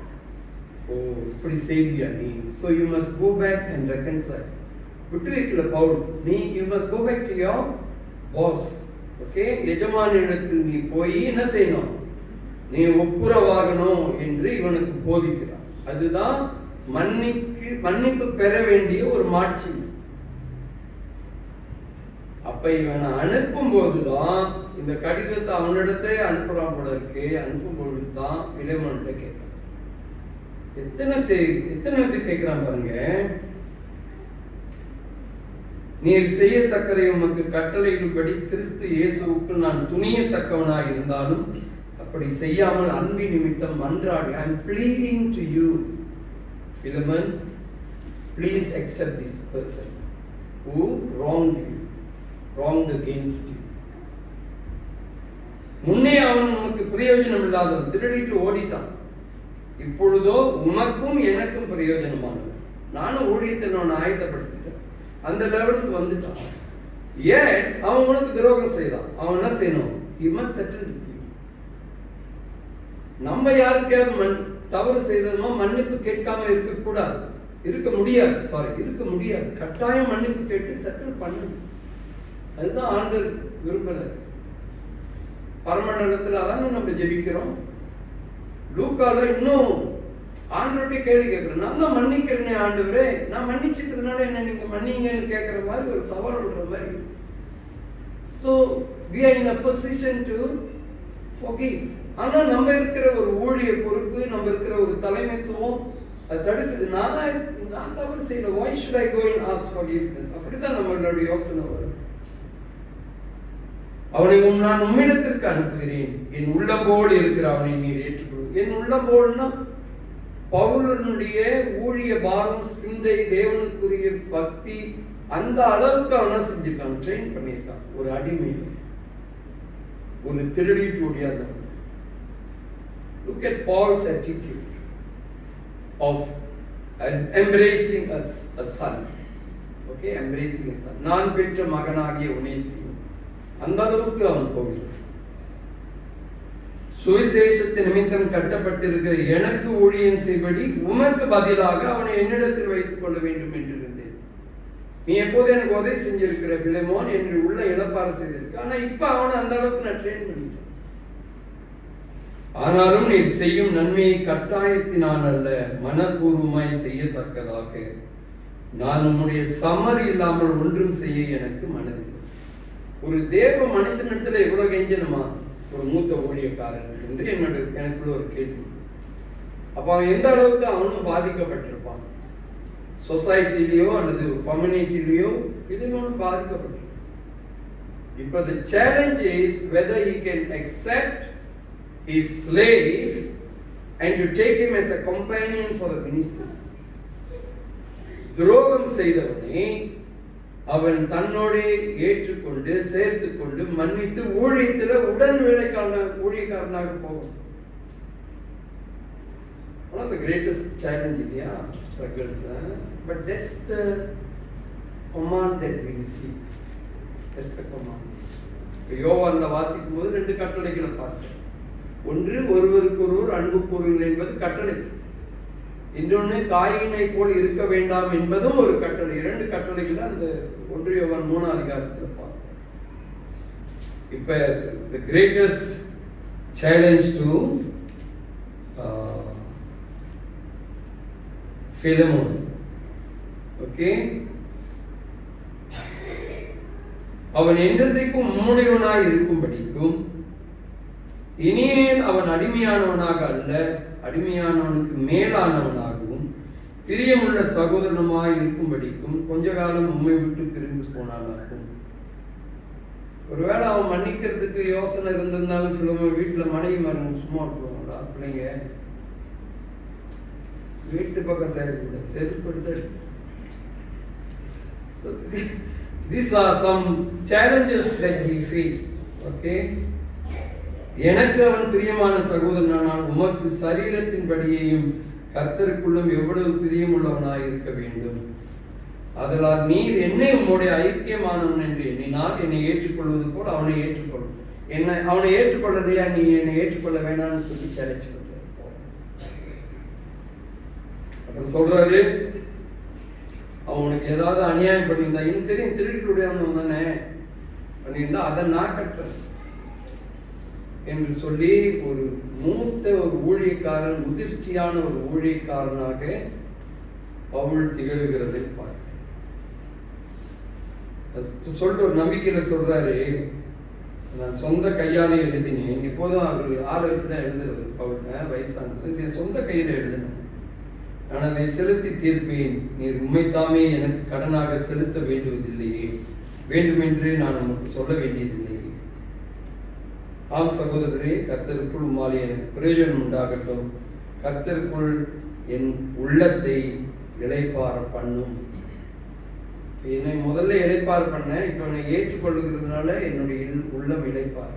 ஓ இப்படி செய்தியா நீ? So you must go back and reconcile. விட்டு வைக்கல பவுல். நீ you must go back to your boss. Okay, எஜமானிடத்தில் நீ போய் என்ன செய்யணும்? நீ ஒப்புரவாகணும் என்று இவனுக்கு போதிக்கிறான். அதுதான் மன்னிப்பு பெற வேண்டிய ஒரு மாட்சி. அப்ப இவனை அனுப்பும் போதுதான் இந்த கடிதத்தை அவனிடத்திலே அனுப்புறான் போல இருக்கு. அனுப்பும் பொழுதுதான் பிலேமோன்கிட்ட கேட்கிறான். எத்தனை கேட்கிறான் பாருங்க. நீர் செய்யத்தக்கதை உமக்கு கட்டளையிடும்படி கிறிஸ்து இயேசுவுக்கு நான் துணியத்தக்கவனாக இருந்தாலும் அப்படி செய்யாமல் அன்பின் நிமித்தம் மன்றாடி, I am pleading to you, Philemon, please accept this person who wronged against you. முன்னே அவன் உனக்கு பிரயோஜனம் இல்லாதவன், திருடிட்டு ஓடிட்டான். இப்பொழுதோ உமக்கும் எனக்கும் பிரயோஜனமானவன். நானும் ஊழியத்தை நான் ஆயத்தப்படுத்திட்டேன். அந்த லெவலுக்கு வந்துட்டான். ஏன் அவன் உனக்கு துரோகம் செய்தான்? அவன் என்ன செய்யணும்? He must settle with you. நம்ம யாருக்காவது தவறு செய்தோமோ மன்னிப்பு கேட்காம இருக்க முடியாது. கட்டாயம் மன்னிப்பு கேட்டு செட்டில் பண்ணு. அதுதான் ஆண்டவர் விரும்புறாரு. பரமண்டலத்தில் அதான நம்ம ஜெபிக்கிறோம். லூக்கால இன்னும் ஆண்டவர்கிட்ட கேள்வி கேட்கிறோம். நான் தான் மன்னிக்கிறேனே ஆண்டவரே, நான் மன்னிச்சிட்டதுனால என்ன நீங்க மன்னிங்கன்னு கேட்கிற மாதிரி ஒரு சவால் விடுற மாதிரி. So we are in a position to forgive. ஆனா நம்ம இருக்கிற ஒரு ஊழிய பொறுப்பு, நம்ம இருக்கிற ஒரு தலைமைத்துவம் அது தடுக்குது. நான் தவறு செய்யல, why should I go and ask forgiveness? அப்படிதான் நம்மளுடைய யோசனை வரும். அவனை நான் உம்மிடத்திற்கு அனுப்புகிறேன், என் உள்ளம்போடு இருக்கிற அவனை நீர் ஏற்றுக்கொள்ளும். என் உள்ளம்போடுனா பவுலனுடைய ஊழிய பாரம், சிந்தை, தேவனுக்குரிய பக்தி, அந்த அளவுக்கு அவனை செஞ்சிருக்கான், ட்ரெயின் பண்ணியிருக்கான். ஒரு அடிமை, ஒரு திருடிட்டு ஓடியாதவன். Look at Paul's attitude of embracing a son. Okay, embracing a son. நான் பெற்ற மகனாகிய ஒனேசிமோ, அந்த அளவுக்கு அவன் போகிறான். சுவிசேஷத்தின் நிமித்தம் கட்டப்பட்டிருக்கிற எனக்கு ஊழியம் செய்படி உமக்கு பதிலாக அவனை என்னிடத்தில் வைத்துக் கொள்ள வேண்டும் என்று இருந்தேன். நீ எப்போது எனக்கு உதவி செஞ்சிருக்கிற பிலேமோன் என்று உள்ள இழப்பாறு செய்திருக்க. ஆனா இப்ப அவனை அந்த அளவுக்கு நான் ட்ரெயின் பண்ணிட்டேன். ஆனாலும் நீ செய்யும் நன்மையை கட்டாயத்தினால் அல்ல, மனப்பூர்வமாய் செய்யத்தக்கதாக நான் உன்னுடைய சம்மதி இல்லாமல் ஒன்றும் செய்ய எனக்கு மனதில்லை. ஒரு தேவ மனுஷனிடத்துல எவ்வளவு கெஞ்சணுமா ஒரு மூத்த ஊழியக்காரன் என்று எனக்குள்ள ஒரு கேள்வி. அப்ப அவன் எந்த அளவுக்கு அவனும் பாதிக்கப்பட்டிருப்பான், சொசைட்டிலேயோ அல்லது ஒரு கம்யூனிட்டிலேயோ இதுவும் பாதிக்கப்பட்டிருப்பான். இப்போ the challenge is whether he can accept his slave and to take him as a companion for the ministry. துரோகம் செய்தவனை அவன் தன்னோட ஏற்றுக்கொண்டு சேர்த்து கொண்டு மன்னித்து ஊழியத்தில் உடன் ஊழியக்காரனாக போகும். One of the greatest challenge இல்லையா, struggles, but that's the command that we receive. That's the command. யோவான்ல வாசிக்கும் போது 2 கட்டளைகளை பார்த்தேன். ஒன்று, ஒருவருக்கு ஒருவர் அன்பு கூறுங்கள் என்பது கட்டளை. இன்னொன்று, காயினை போல் இருக்க வேண்டாம் என்பதும் ஒரு கட்டளை. 2 கட்டளைகளை அந்த 1 யோவான் 3 அதிகாரத்தில் பார்த்தோம். இப்ப the greatest challenge to Philemon, okay, அவன் என்றென்றைக்கும் உம்முடையவனாய் இருக்கும்படிக்கும் இனிமேல் அவன் அடிமையானவனாக அல்ல, அடிமையானவனுக்கு மேலானவனாகவும் பிரியமுள்ள சகோதரனுமாய் இருக்கும்படிக்கும் கொஞ்ச காலம் உம்மை விட்டு பிரிந்து போனானாகும். ஒருவேளை அவன் மன்னிக்கிறதுக்கு யோசனை இருந்திருந்தாலும் சொல்லுவோம், வீட்டில் மனைவி மரணம் சும்மா விட்டுருவாங்களா பிள்ளைங்க? வீட்டு பக்கம் செய்யக்கூட செருப்படுத்த. These are some challenges that we face. Okay, எனக்கு அவன் பிரியமான சகோதரனானால் உமக்கு சரீரத்தின்படியையும் கர்த்தருக்குள்ளும் எவ்வளவு பிரியமுள்ளவனாய் இருக்க வேண்டும். அதனால் நீர் என்னை உம்முடைய ஐக்கியமானவன் என்று எண்ணினால் என்னை ஏற்றுக்கொள்வது போல் அவனை ஏற்றுக்கொள்ளும். அவனை ஏற்றுக்கொள்ளலையா, நீ என்னை ஏற்றுக்கொள்ள வேணாம்னு சொல்லி சேலஞ்ச் பண்ற. அப்புறம் சொல்றாரு, அவனுக்கு ஏதாவது அநியாயம் பண்ணியிருந்தா, எனக்கு தெரியும் திருட்டுடையவன் தானே பண்ணியிருந்தா அதை நான் கட்டுறேன் என்று சொல்லி ஒரு மூத்த ஒரு ஊழியக்காரன், முதிர்ச்சியான ஒரு ஊழியக்காரனாக பவுல் திகழ்கிறதை பார்க்க சொல்ற ஒரு நம்பிக்கையில சொல்றாரு, நான் சொந்த கையாலே எழுதினேன். எப்போதும் அவர் ஆளை வச்சுதான் எழுதுறது பவுல், வயசானது சொந்த கையில எழுதினேன். ஆனால் அதை செலுத்தி தீர்ப்பேன், நீர் உண்மைத்தாமே எனக்கு கடனாக செலுத்த வேண்டுவதில்லையே, வேண்டுமென்று நான் உனக்கு சொல்ல வேண்டியதில்லை. ஆம் சகோதரரே, கர்த்தருக்குள் உம்மாலே எனக்கு பிரயோஜனம் உண்டாகட்டும். கர்த்தருக்குள் என் உள்ளத்தை இளைப்பார பண்ணும். என்னை முதல்ல இளைப்பார பண்ண, இப்போ என்னை ஏற்றுக்கொள்ளுகிறதுனால என்னுடைய உள்ளம் இளைப்பார்.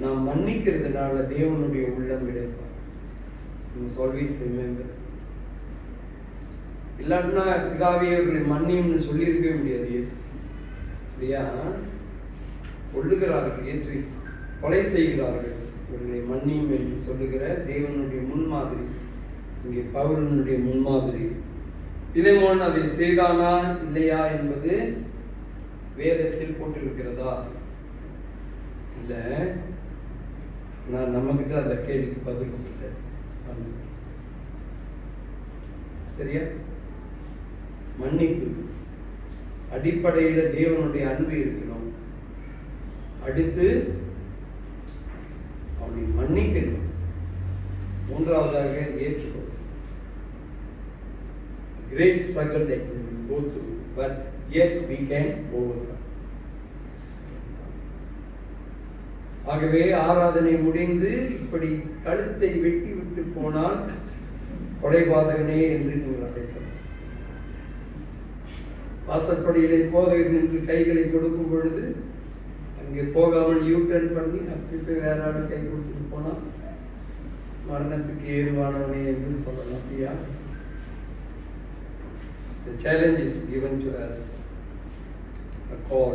நான் மன்னிக்கிறதுனால தேவனுடைய உள்ளம் இளைப்பார். Always remember. இல்லாட்டினா பிதாவே அவர்களை மன்னியும்னு சொல்லியிருக்கவே முடியாது. இயேசு இல்லையா, கொள்ளுகிறார்கள், இயேசுவை கொலை செய்கிறார்கள், இவர்களை மன்னியும் என்று சொல்லுகிற தேவனுடைய முன்மாதிரி இங்கே பவுலினுடைய முன்மாதிரி. பிலேமோன் அதை செய்தானா இல்லையா என்பது வேதத்தில் போட்டிருக்கிறதா? இல்லை, நான் நம்மகிட்ட அந்த கேள்விக்கு பதில் கொடுத்துட்டேன். சரியா? மன்னிப்பு அடிப்படையில தேவனுடைய அன்பு இருக்கணும். அடுத்து அவனை மன்னிக்கணும். மூன்றாவதாக ஏற்றுக்கொள்ளும். Great struggle that we will go through, but yet we can overcome. ஆகவே ஆராதனை முடிந்து இப்படி கழுத்தை வெட்டி விட்டு போனால் கொலைபாதகனே என்று நீங்கள் அழைக்கலாம். வாசற்படியிலே போதகர் நின்று கைகளை கொடுக்கும் பொழுது அங்கே போகாமல் யூட்டர்ன் பண்ணி அப்படி போய் வேற ஆள் கை கொடுத்துட்டு போனால் மரணத்துக்கு ஏதுவானவனே என்று சொல்லலாம். அப்படியா? The challenge is given to us, a call.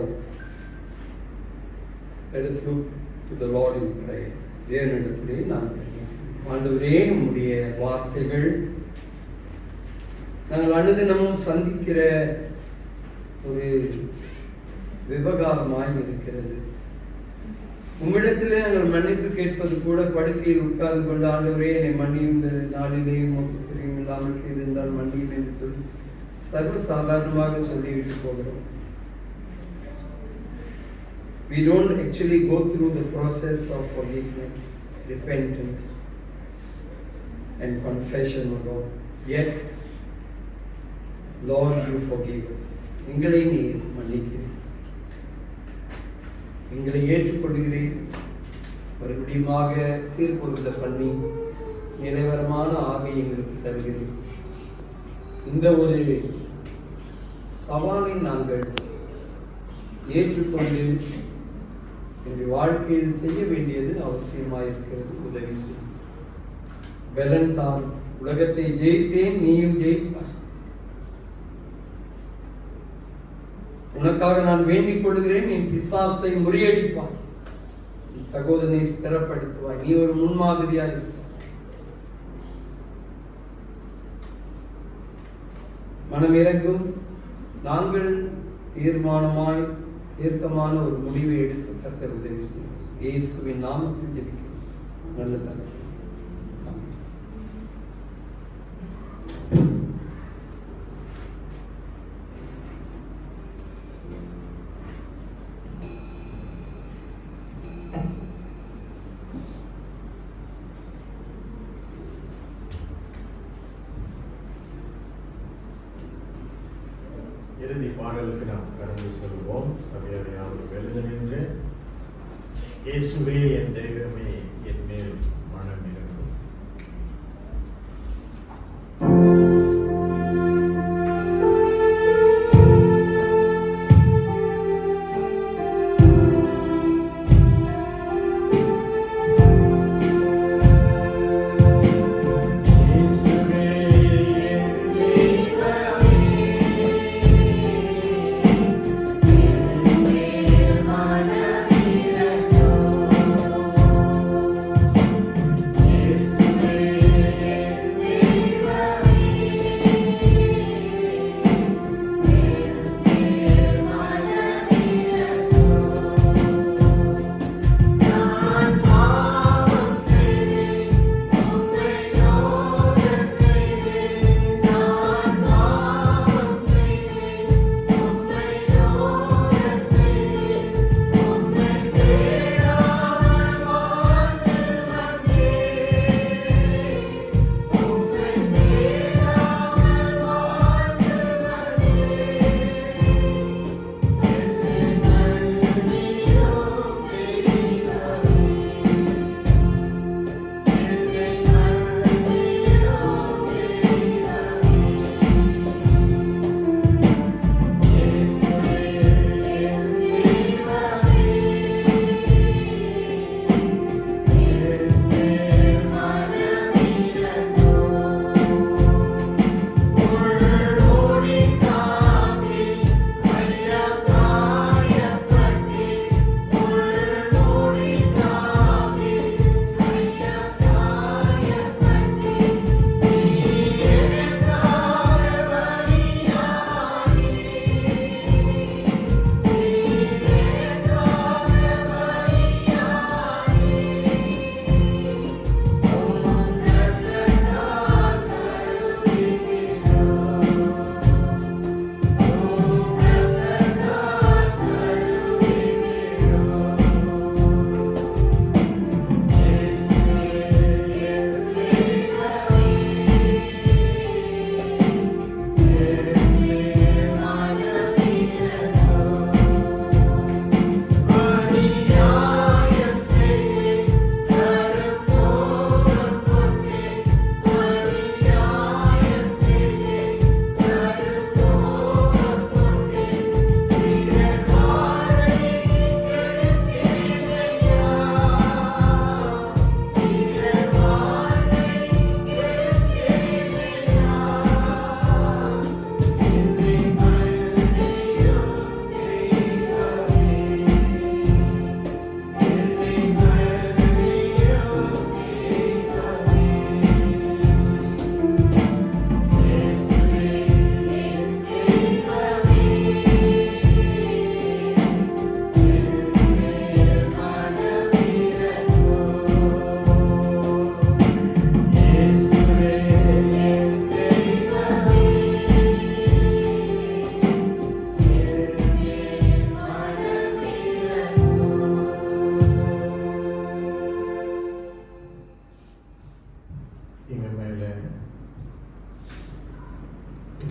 Let us look to the Lord in prayer. தேவனிடத்திலே நாம் ஆண்டவரே, உம்முடைய வார்த்தைகள் நாங்கள் அனுதினமும் சந்திக்கிற ஒரு விவகாரமாய் இருக்கிறது. உம்மிடத்திலே நாங்கள் மன்னிப்பு கேட்பது கூட படுக்கையில் உட்கார்ந்து கொண்டு, ஆண்டவரே என்னை மன்னியும், இந்த நாளிலே உமக்கு பிரியம் இல்லாமல் செய்திருந்தால் மன்னியும் என்று சொல்லி சர்வசாதாரணமாக சொல்லிவிட்டு போகிறோம். We don't actually go through the process of forgiveness, repentance and confession, Lord. Yet, Lord, you forgive us. எங்களை நீர் மன்னிக்கிறீர். எங்களை ஏற்றுக்கொள்கிறேன். மறுபடியுமாக சீர்பொருந்த பண்ணி நிலைவரமான ஆவி எங்களுக்கு தருகிறேன். இந்த ஒரு சவாலை நாங்கள் ஏற்றுக்கொண்டு எங்கள் வாழ்க்கையில் செய்ய வேண்டியது அவசியமாயிருக்கிறது. உதவி செய். பலன் தான். உலகத்தை ஜெயித்தேன், நீயும் ஜெயிப்பாய். உனக்காக நான் வேண்டிக் கொள்கிறேன், நீ பிசாசை முறியடிப்பாய், நீ சகோதரனை ஸ்திரப்படுத்துவாய், நீ ஒரு முன்மாதிரியாய் இருப்பாய். மனமிறங்கும். நாங்கள் தீர்க்கமான ஒரு முடிவை எடுத்து கர்த்தர் உதவி செய்யும். இயேசுவின் நாமத்தில் ஜெபிக்கிறோம் நல்ல தந்தை. இறுதி பாடலுக்கு நாம் கடந்து செல்வோம். சபையார் யாவரும் எழுந்து நின்று இயேசுவே என் தெய்வமே என் மேல் மனம் இருக்கும்.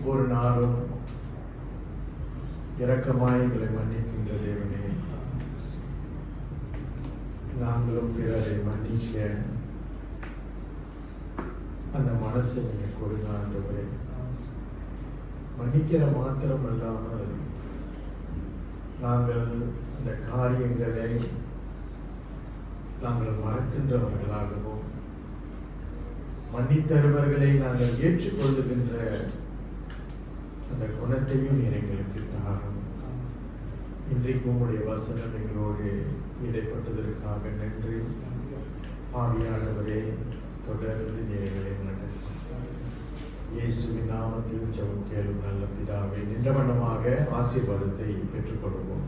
ஒவ்வொரு நாளும் இரக்கமாய் எங்களை மன்னிக்கின்ற தேவனே, நாங்களும் பிறரை மன்னிக்க அந்த மனசை நீங்க கொடுங்க ஆண்டவரே. மன்னிக்கிற மாத்திரம் அல்லாமல் நாங்கள் அந்த காரியங்களை நாங்கள் மறக்கின்றவர்களாகவும் மன்னித்தருவர்களை நாங்கள் ஏற்றுக்கொள்ளுகின்ற அந்த குணத்தையும் நீர் எங்களுக்கு தாரும். இன்றைக்கு உங்களுடைய வசனம் எங்களோடு இடைப்பட்டதற்காக நன்றி. ஆவியானவரே, தொடர்ந்து நீர் எங்களை நடத்தும். இயேசுவின் நாமத்தில் ஜெபம் கேளும் நல்ல பிதாவே. நின்ற வண்ணமாக ஆசீர்வாதத்தை பெற்றுக்கொள்வோம்.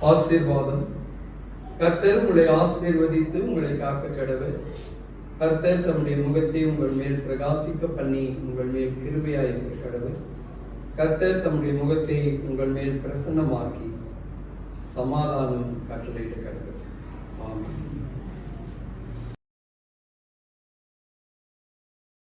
ஆசீர்வாதம். கர்த்தர் உங்களை ஆசீர்வதித்து உங்களை காக்க கடவுள். கர்த்தர் தம்முடைய முகத்தை உங்கள் மேல் பிரகாசிக்க பண்ணி உங்கள் மேல் கிருபையாயிருக்க கடவுள். கர்த்தர் தம்முடைய முகத்தை உங்கள் மேல் பிரசன்னமாக்கி சமாதானம் கட்டளையிட கடவுள். ஆமென்.